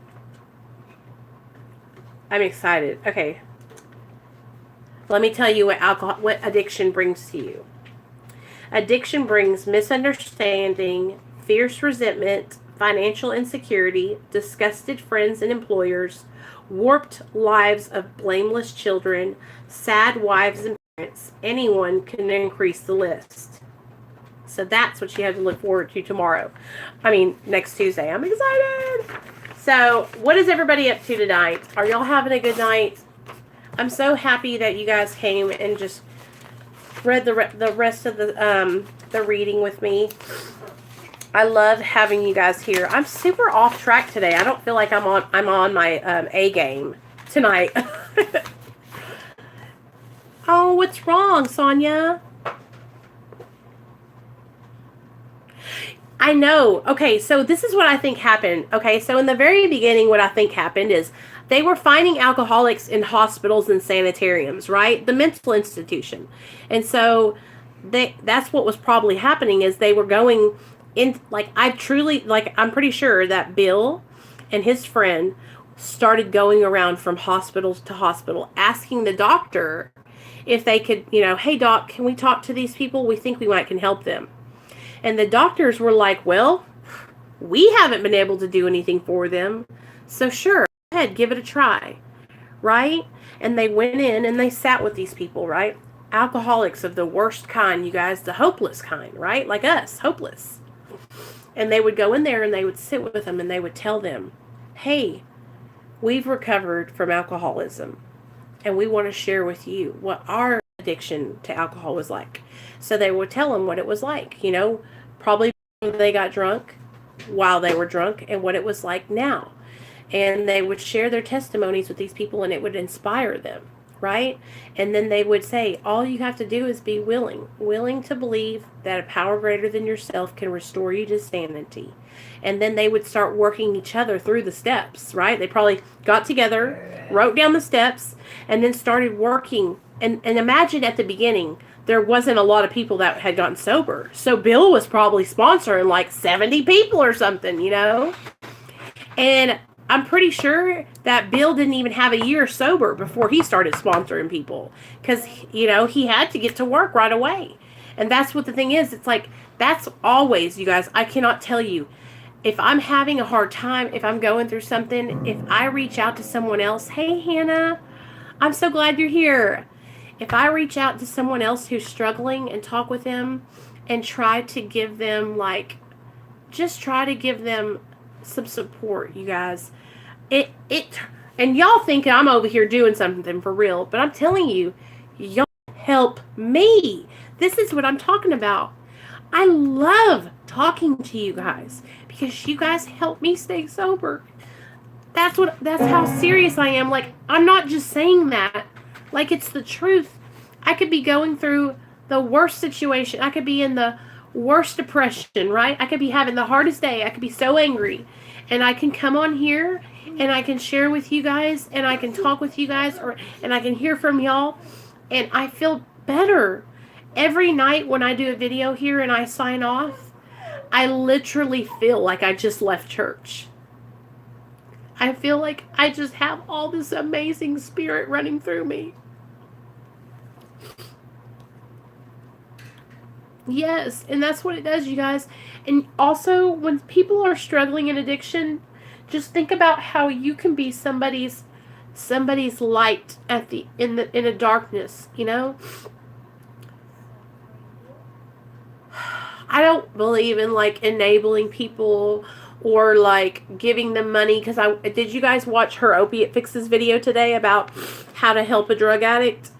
excited. Okay. Let me tell you what addiction brings to you. Addiction brings misunderstanding, fierce resentment, financial insecurity, disgusted friends and employers, warped lives of blameless children, sad wives and parents. Anyone can increase the list. So that's what you have to look forward to tomorrow. Next Tuesday. I'm excited. So, what is everybody up to tonight? Are y'all having a good night? I'm so happy that you guys came and just read the rest of the reading with me. I love having you guys here. I'm super off track today. I don't feel like I'm on my A game tonight. Oh, what's wrong, Sonia? I know. Okay, so this is what I think happened. Okay, so in the very beginning, what I think happened is they were finding alcoholics in hospitals and sanitariums, right? The mental institution. And so that's what was probably happening is they were going in, like, I'm pretty sure that Bill and his friend started going around from hospital to hospital asking the doctor if they could, hey doc, can we talk to these people? We think we might can help them. And the doctors were like, well, we haven't been able to do anything for them. So sure, go ahead, give it a try. Right? And they went in and they sat with these people, right? Alcoholics of the worst kind, you guys, the hopeless kind, right? Like us, hopeless. And they would go in there and they would sit with them and they would tell them, hey, we've recovered from alcoholism and we want to share with you what our addiction to alcohol was like. So they would tell them what it was like, probably when they got drunk, while they were drunk, and what it was like now. And they would share their testimonies with these people and it would inspire them, right? And then they would say, all you have to do is be willing to believe that a power greater than yourself can restore you to sanity. And then they would start working each other through the steps, right? They probably got together, wrote down the steps, and then started working. And imagine at the beginning, there wasn't a lot of people that had gotten sober. So Bill was probably sponsoring like 70 people or something, And I'm pretty sure that Bill didn't even have a year sober before he started sponsoring people. Because, he had to get to work right away. And that's what the thing is. It's like, that's always, you guys, I cannot tell you. If I'm having a hard time, if I'm going through something, if I reach out to someone else, hey, Hannah, I'm so glad you're here. If I reach out to someone else who's struggling and talk with them and try to give them just try to give them some support, you guys. And y'all think I'm over here doing something for real, but I'm telling you, y'all help me. This is what I'm talking about. I love talking to you guys because you guys help me stay sober. That's how serious I am. Like, I'm not just saying that. Like, it's the truth. I could be going through the worst situation. I could be in the worst depression, right? I could be having the hardest day. I could be so angry. And I can come on here and I can share with you guys and I can talk with you guys and I can hear from y'all. And I feel better. Every night when I do a video here and I sign off, I literally feel like I just left church. I feel like I just have all this amazing spirit running through me. Yes, and that's what it does, you guys. And also, when people are struggling in addiction, just think about how you can be somebody's light in a darkness, I don't believe in enabling people or giving them money, because did you guys watch her opiate fixes video today about how to help a drug addict?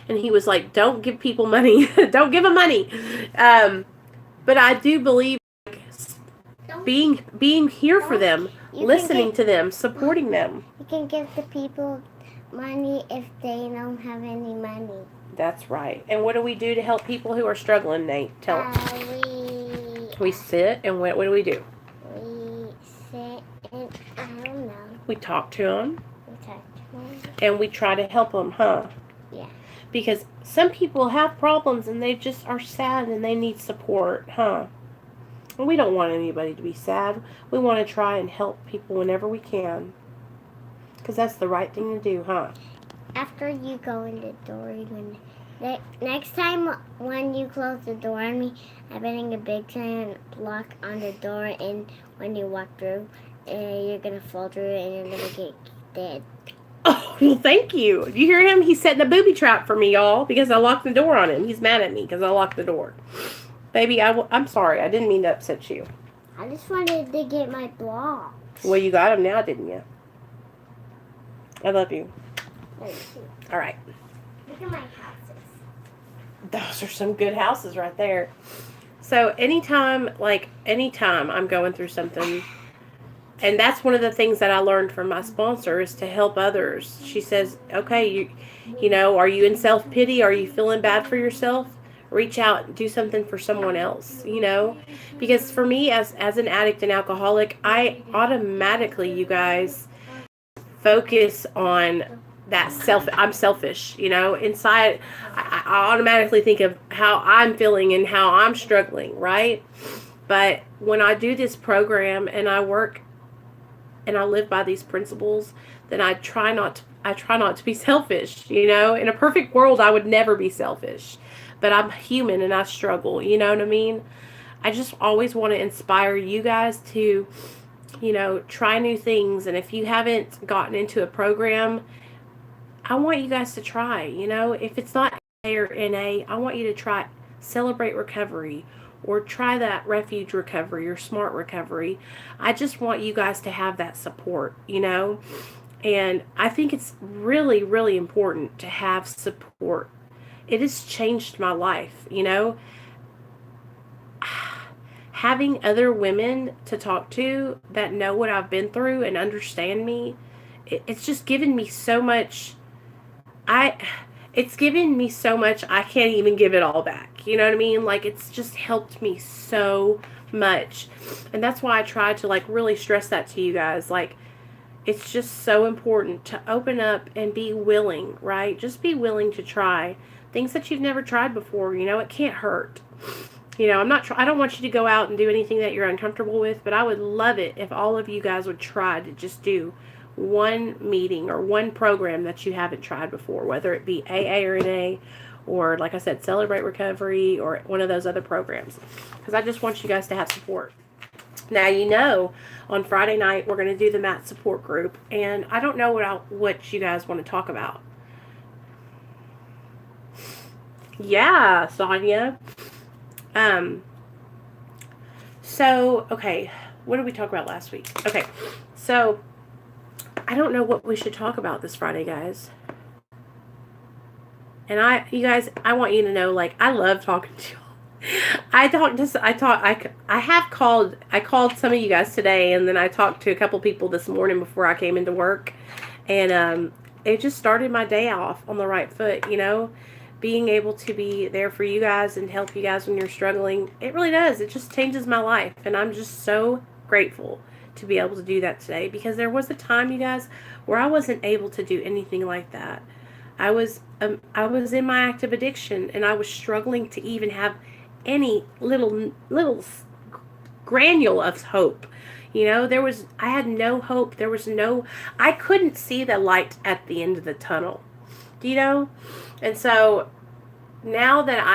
And he was like, don't give people money. Don't give them money. But I do believe being here for them, listening to them, supporting them. You can give the people money if they don't have any money. That's right. And what do we do to help people who are struggling, Nate? Tell them. We sit and what do we do? We sit and I don't know. We talk to them. And we try to help them, huh? Yeah. Because some people have problems and they just are sad and they need support, huh? And we don't want anybody to be sad. We want to try and help people whenever we can. Because that's the right thing to do, huh? After you go in the door, next time when you close the door on me, I'm putting a big giant lock on the door, and when you walk through, you're going to fall through and you're going to get dead. Oh, well, thank you. Do you hear him? He's setting a booby trap for me, y'all, because I locked the door on him. He's mad at me because I locked the door. Baby, I'm sorry. I didn't mean to upset you. I just wanted to get my blocks. Well, you got them now, didn't you? I love you. All right. Look at my houses. Those are some good houses right there. So anytime I'm going through something, And that's one of the things that I learned from my sponsor is to help others. She says, okay, you know, are you in self-pity? Are you feeling bad for yourself? Reach out and do something for someone else, you know? Because for me, as an addict and alcoholic, I automatically, you guys, focus on that I'm selfish, you know? Inside, I automatically think of how I'm feeling and how I'm struggling, right? But when I do this program and I work and I live by these principles, then I try not to be selfish, you know? In a perfect world, I would never be selfish. But I'm human and I struggle, you know what I mean? I just always want to inspire you guys to, you know, try new things. And if you haven't gotten into a program, I want you guys to try, you know? If it's not A or NA, I want you to try Celebrate Recovery, or try that Refuge Recovery or Smart Recovery. I just want you guys to have that support, you know? And I think it's really, really important to have support. It has changed my life, you know? Having other women to talk to that know what I've been through and understand me, it's just given me so much. It's given me so much, I can't even give it all back. You know what I mean? Like, it's just helped me so much. And that's why I try to, like, really stress that to you guys. Like, it's just so important to open up and be willing, right? Just be willing to try things that you've never tried before. You know, it can't hurt. You know, I don't want you to go out and do anything that you're uncomfortable with, but I would love it if all of you guys would try to just do one meeting or one program that you haven't tried before, whether it be AA or NA, or, like I said, Celebrate Recovery, or one of those other programs, because I just want you guys to have support. Now, you know, on Friday night we're going to do the MAT support group, and I don't know what you guys want to talk about. Yeah, Sonia. So, okay, what did we talk about last week? Okay, so I don't know what we should talk about this Friday, guys. And you guys, I want you to know, like, I love talking to you. I called some of you guys today, and then I talked to a couple people this morning before I came into work, and it just started my day off on the right foot, you know, being able to be there for you guys and help you guys when you're struggling. It really does. It just changes my life, and I'm just so grateful to be able to do that today, because there was a time, you guys, where I wasn't able to do anything like that. I was in my active addiction, and I was struggling to even have any little granule of hope. You know, I had no hope. I couldn't see the light at the end of the tunnel. Do you know? And so now that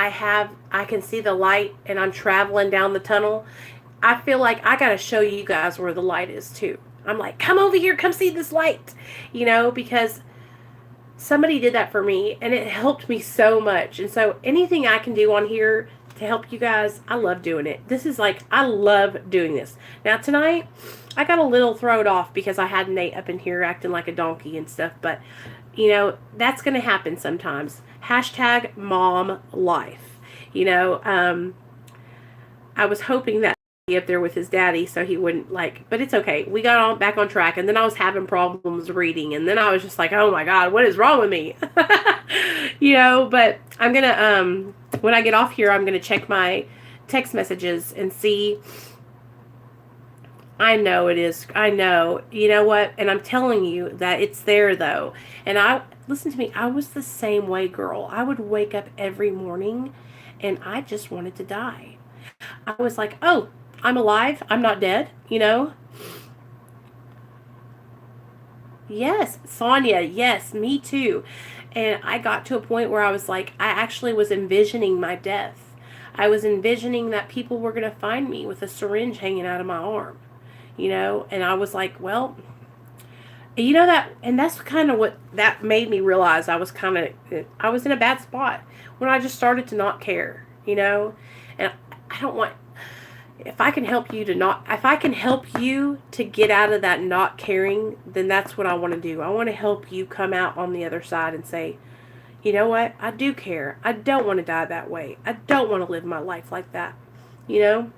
I can see the light and I'm traveling down the tunnel, I feel like I got to show you guys where the light is too. I'm like, come over here, come see this light, you know, because somebody did that for me and it helped me so much. And so anything I can do on here to help you guys, I love doing it. I love doing this. Now tonight, I got a little thrown off because I had Nate up in here acting like a donkey and stuff, but you know, that's going to happen sometimes. Hashtag mom life. You know, I was hoping that he'd be up there with his daddy so he wouldn't but it's okay. We got back on track, and then I was having problems reading, and then I was just like, oh my God, what is wrong with me? You know, but I'm going to, when I get off here, I'm going to check my text messages and see. I know it is. I know. You know what? And I'm telling you that it's there, though. And listen to me, I was the same way, girl. I would wake up every morning and I just wanted to die. I was like, oh, I'm alive. I'm not dead, you know? Yes, Sonia. Yes, me too. And I got to a point where I was like, I actually was envisioning my death. I was envisioning that people were going to find me with a syringe hanging out of my arm. You know, and I was like, well, you know that, and that's kind of what that made me realize I was in a bad spot when I just started to not care, you know, and I don't want, if I can help you to get out of that not caring, then that's what I want to do. I want to help you come out on the other side and say, you know what, I do care. I don't want to die that way. I don't want to live my life like that, you know.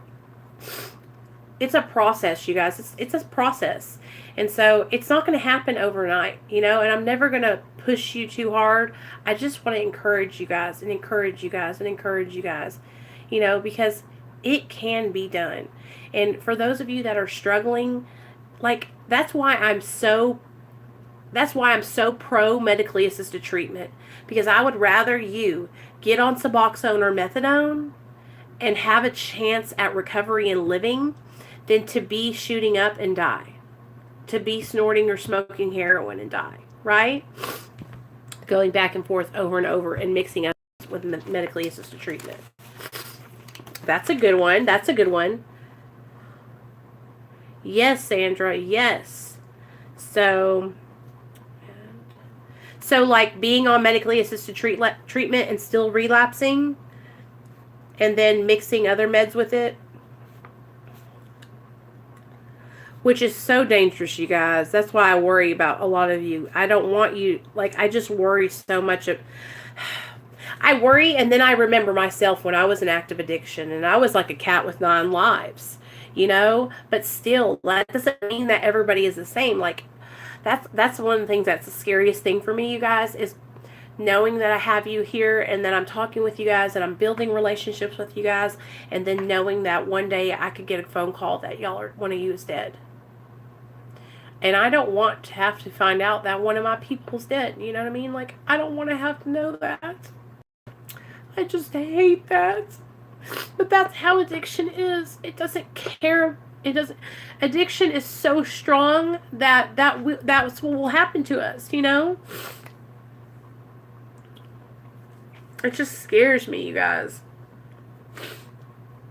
it's a process, you guys. It's a process. And so it's not going to happen overnight, you know, and I'm never going to push you too hard. I just want to encourage you guys and encourage you guys and encourage you guys, you know, because it can be done. And for those of you that are struggling, like, that's why I'm so pro medically assisted treatment, because I would rather you get on Suboxone or methadone and have a chance at recovery and living than to be shooting up and die, to be snorting or smoking heroin and die, right? Going back and forth over and over and mixing up with medically assisted treatment. That's a good one. That's a good one. Yes, Sandra, yes. So like being on medically assisted treatment and still relapsing and then mixing other meds with it, which is so dangerous, you guys. That's why I worry about a lot of you. I don't want you, like, I just worry so much. I worry, and then I remember myself when I was in active addiction, and I was like a cat with 9 lives, you know? But still, that doesn't mean that everybody is the same. Like, that's one of the things that's the scariest thing for me, you guys, is knowing that I have you here and that I'm talking with you guys and I'm building relationships with you guys, and then knowing that one day I could get a phone call that one of you is dead. And I don't want to have to find out that one of my people's dead. You know what I mean? Like, I don't want to have to know that. I just hate that. But that's how addiction is. It doesn't care. Addiction is so strong that's what will happen to us, you know? It just scares me, you guys.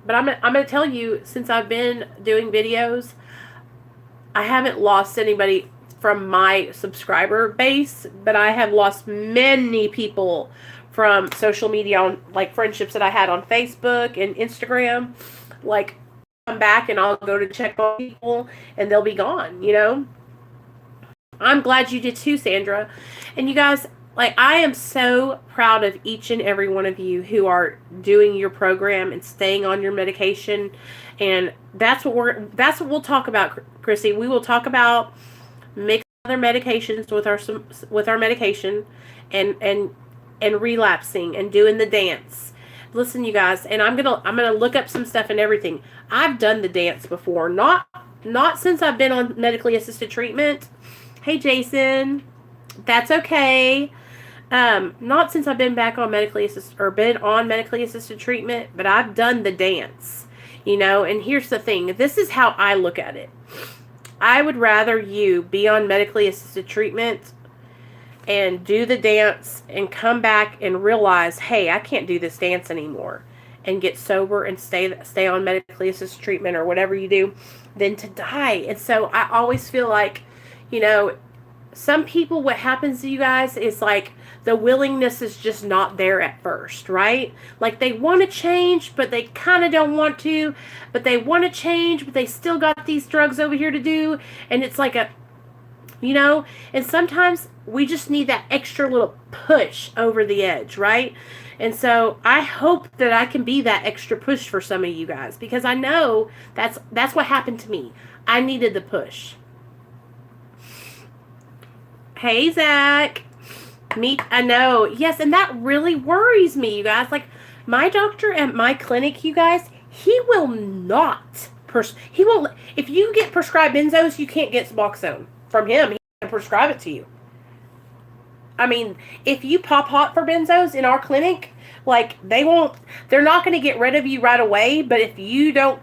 But I'm gonna tell you, since I've been doing videos, I haven't lost anybody from my subscriber base, but I have lost many people from social media, on like friendships that I had on Facebook and Instagram. Like, come back and I'll go to check on people and they'll be gone, you know? I'm glad you did too, Sandra. And you guys, like, I am so proud of each and every one of you who are doing your program and staying on your medication. And that's what we'll talk about, Krissy. We will talk about mixing other medications with our medication and relapsing and doing the dance. Listen, you guys, and I'm gonna look up some stuff and everything. I've done the dance before, not since I've been on medically assisted treatment. Hey, Jason, that's okay. Not since I've been back on medically assisted treatment, but I've done the dance, you know. And here's the thing: this is how I look at it. I would rather you be on medically assisted treatment and do the dance and come back and realize, hey, I can't do this dance anymore, and get sober and stay on medically assisted treatment or whatever you do, than to die. And so I always feel like, you know, some people, what happens to you guys is like the willingness is just not there at first, right? Like, they want to change, but they kind of don't want to, but they want to change, but they still got these drugs over here to do. And it's like a, you know, and sometimes we just need that extra little push over the edge, right? And so I hope that I can be that extra push for some of you guys, because I know that's what happened to me. I needed the push. Hey, Zach. I know. Yes, and that really worries me, you guys. Like, my doctor at my clinic, you guys, he will not, he won't, if you get prescribed benzos, you can't get Suboxone from him. He can prescribe it to you. I mean, if you pop hot for benzos in our clinic, like, they're not going to get rid of you right away, but if you don't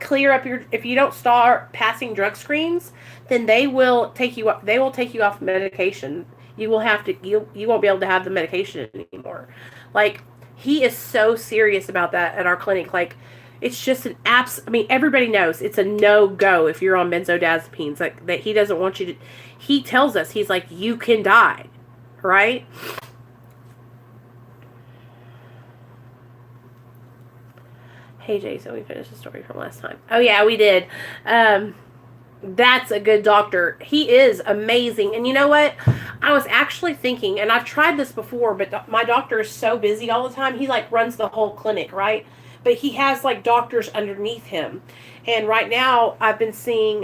if you don't start passing drug screens, then they will take you off medication. You won't be able to have the medication anymore. Like, he is so serious about that at our clinic. Like, it's just I mean, everybody knows it's a no-go if you're on benzodiazepines. Like, that he doesn't want you to, he tells us, he's like, you can die, right? Hey, Jason, we finished the story from last time. Oh, yeah, we did. That's a good doctor. He is amazing. And you know what? I was actually thinking, and I've tried this before, but my doctor is so busy all the time. He, like, runs the whole clinic, right? but he has like doctors underneath him. And right now I've been seeing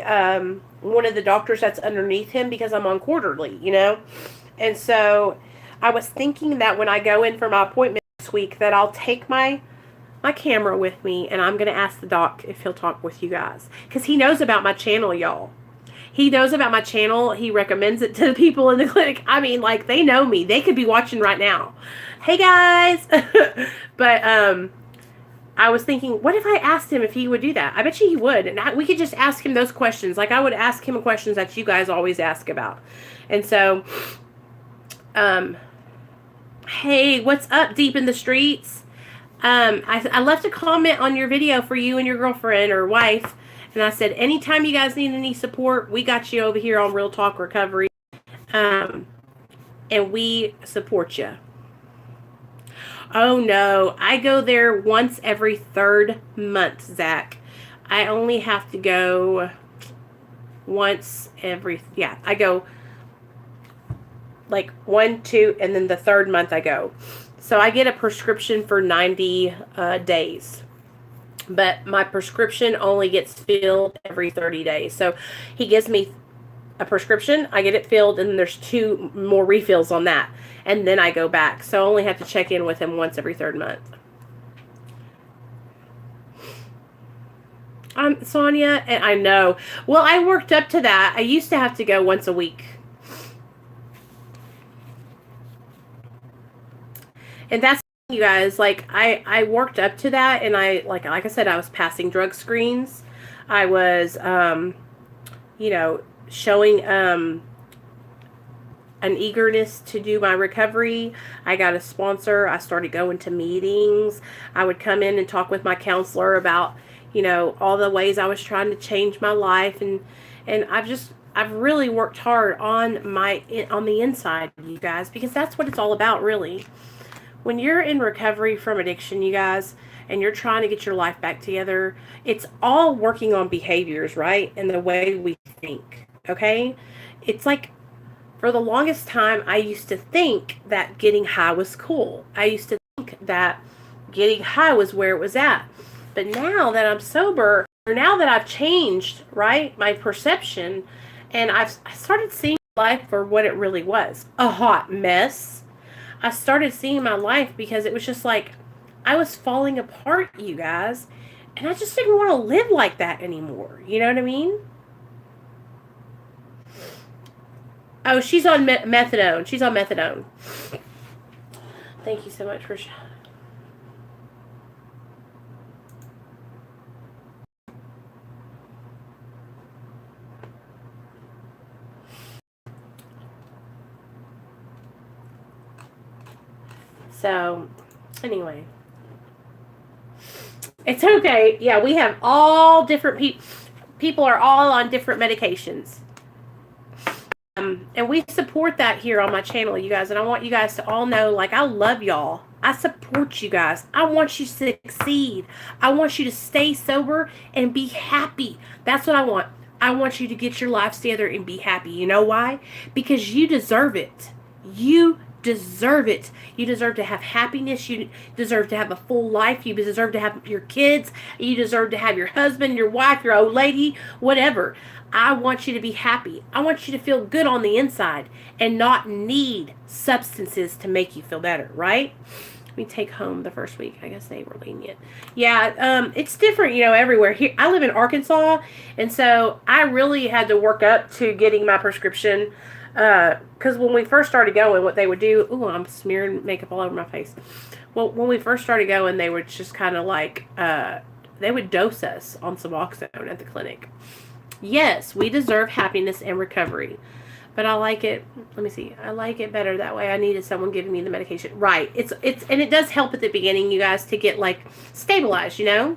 one of the doctors that's underneath him because I'm on quarterly, you know? And so I was thinking that when I go in for my appointment this week that I'll take my camera with me and I'm going to ask the doc if he'll talk with you guys. Because he knows about my channel, y'all. He knows about my channel. He recommends it to the people in the clinic. I mean, like, they know me. They could be watching right now. Hey, guys. But I was thinking, what if I asked him if he would do that? I bet you he would. And we could just ask him those questions. Like, I would ask him questions that you guys always ask about. And so, hey, what's up, Deep in the Streets? I left a comment on your video for you and your girlfriend or wife. And I said, anytime you guys need any support, we got you over here on Real Talk Recovery. And we support you. Oh, no. I go there once every 3rd month, Zach. I only have to go once every... Yeah, I go like 1, 2, and then the 3rd month I go. So I get a prescription for 90 days. But my prescription only gets filled every 30 days. So he gives me a prescription, I get it filled, and there's 2 more refills on that. And then I go back. So I only have to check in with him once every 3rd month. Sonia, and I know. Well, I worked up to that. I used to have to go once a week. And that's, you guys, like, I worked up to that, and I, like I said, I was passing drug screens. I was, you know, showing an eagerness to do my recovery. I got a sponsor. I started going to meetings. I would come in and talk with my counselor about, you know, all the ways I was trying to change my life, and I've really worked hard on the inside, you guys, because that's what it's all about, really. When you're in recovery from addiction, you guys, and you're trying to get your life back together, it's all working on behaviors, right? And the way we think, okay? It's like, for the longest time, I used to think that getting high was cool. I used to think that getting high was where it was at. But now that I'm sober, or now that I've changed, right, my perception, and I started seeing life for what it really was, a hot mess. I started seeing my life because it was just like, I was falling apart, you guys. And I just didn't want to live like that anymore. You know what I mean? Oh, she's on methadone. She's on methadone. Thank you so much for... So, anyway. It's okay. Yeah, we have all different people. People are all on different medications. And we support that here on my channel, you guys. And I want you guys to all know, like, I love y'all. I support you guys. I want you to succeed. I want you to stay sober and be happy. That's what I want. I want you to get your lives together and be happy. You know why? Because you deserve it. You deserve it. You deserve to have happiness. You deserve to have a full life. You deserve to have your kids. You deserve to have your husband, your wife, your old lady, whatever. I want you to be happy. I want you to feel good on the inside and not need substances to make you feel better, right? We take home the first week. I guess they were lenient. Yeah, it's different, you know, everywhere. Here, I live in Arkansas, and so I really had to work up to getting my prescription. Because when we first started going, what they would do... Ooh, I'm smearing makeup all over my face. Well, when we first started going, they would just kind of like... they would dose us on Suboxone at the clinic. Yes, we deserve happiness and recovery. But I like it... Let me see. I like it better that way. I needed someone giving me the medication. Right. It's and it does help at the beginning, you guys, to get, like, stabilized, you know?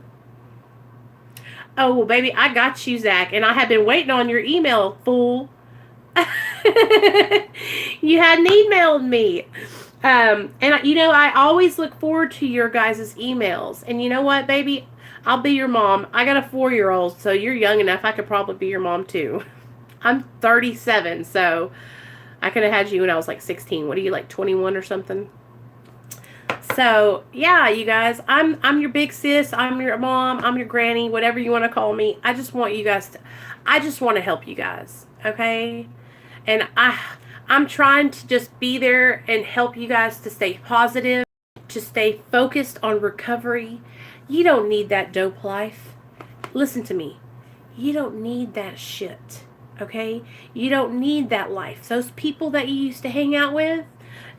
Oh, well, baby, I got you, Zach. And I have been waiting on your email, fool. You hadn't emailed me. And you know, I always look forward to your guys' emails. And you know what, baby? I'll be your mom. I got a 4-year-old, so you're young enough. I could probably be your mom too. I'm 37, so I could have had you when I was like 16. What are you, like 21 or something? So yeah, you guys, I'm your big sis, I'm your mom, I'm your granny, whatever you want to call me. I just want you guys to, I just want to help you guys, okay? And I'm trying to just be there and help you guys to stay positive, to stay focused on recovery. You don't need that dope life. Listen to me. You don't need that shit, okay? You don't need that life. Those people that you used to hang out with,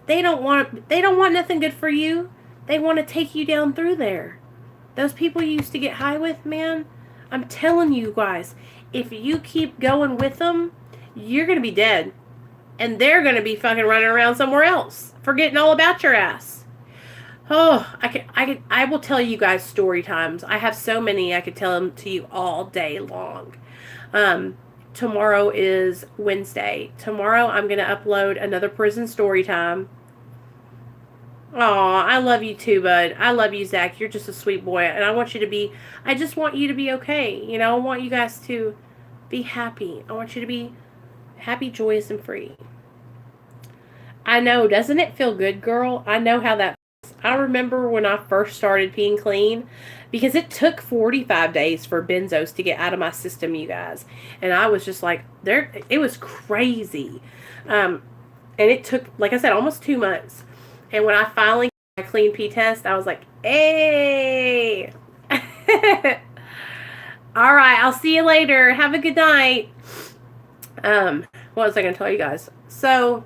they don't want nothing good for you. They want to take you down through there. Those people you used to get high with, man, I'm telling you guys, if you keep going with them, you're going to be dead. And they're going to be fucking running around somewhere else, forgetting all about your ass. Oh, I will tell you guys story times. I have so many, I could tell them to you all day long. Tomorrow is Wednesday. Tomorrow I'm going to upload another prison story time. Aw, I love you too, bud. I love you, Zach. You're just a sweet boy. And I just want you to be okay. You know, I want you guys to be happy. I want you to be happy, joyous, and free. I know, doesn't it feel good, girl? I know how that feels. I remember when I first started peeing clean, because it took 45 days for benzos to get out of my system, you guys. And I was just like, it was crazy. And it took, like I said, almost 2 months. And when I finally got my clean pee test, I was like, hey. All right, I'll see you later. Have a good night. What was I going to tell you guys? So,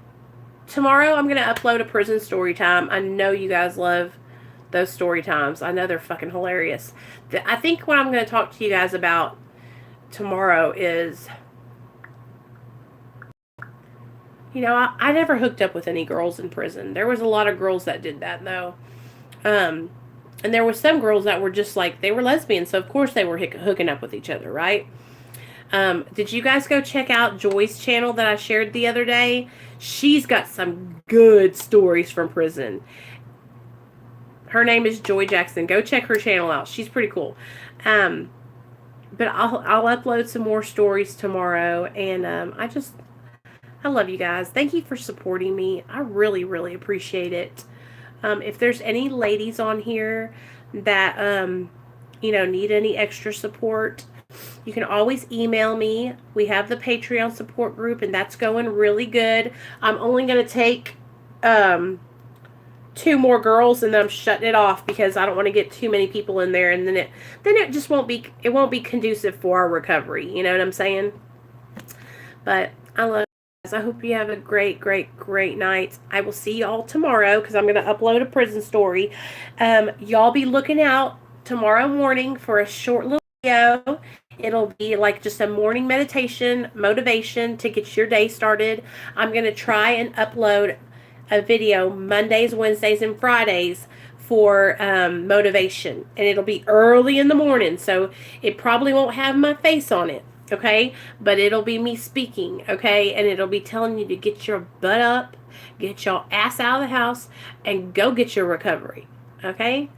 tomorrow I'm going to upload a prison story time. I know you guys love those story times. I know they're fucking hilarious. I think what I'm going to talk to you guys about tomorrow is, you know, I never hooked up with any girls in prison. There was a lot of girls that did that, though. And there were some girls that were just like, they were lesbians, so of course they were hooking up with each other, right? Did you guys go check out Joy's channel that I shared the other day? She's got some good stories from prison. Her name is Joy Jackson. Go check her channel out. She's pretty cool. But I'll upload some more stories tomorrow. And I love you guys. Thank you for supporting me. I really, really appreciate it. If there's any ladies on here that, you know, need any extra support, you can always email me. We have the Patreon support group, and that's going really good. I'm only going to take 2 more girls, and then I'm shutting it off because I don't want to get too many people in there, and then it just won't be conducive for our recovery. You know what I'm saying? But I love you guys. I hope you have a great, great, great night. I will see y'all tomorrow because I'm going to upload a prison story. Y'all be looking out tomorrow morning for a short little video. It'll be like just a morning meditation, motivation to get your day started. I'm going to try and upload a video Mondays, Wednesdays, and Fridays for motivation. And it'll be early in the morning, so it probably won't have my face on it, okay? But it'll be me speaking, okay? And it'll be telling you to get your butt up, get your ass out of the house, and go get your recovery, okay?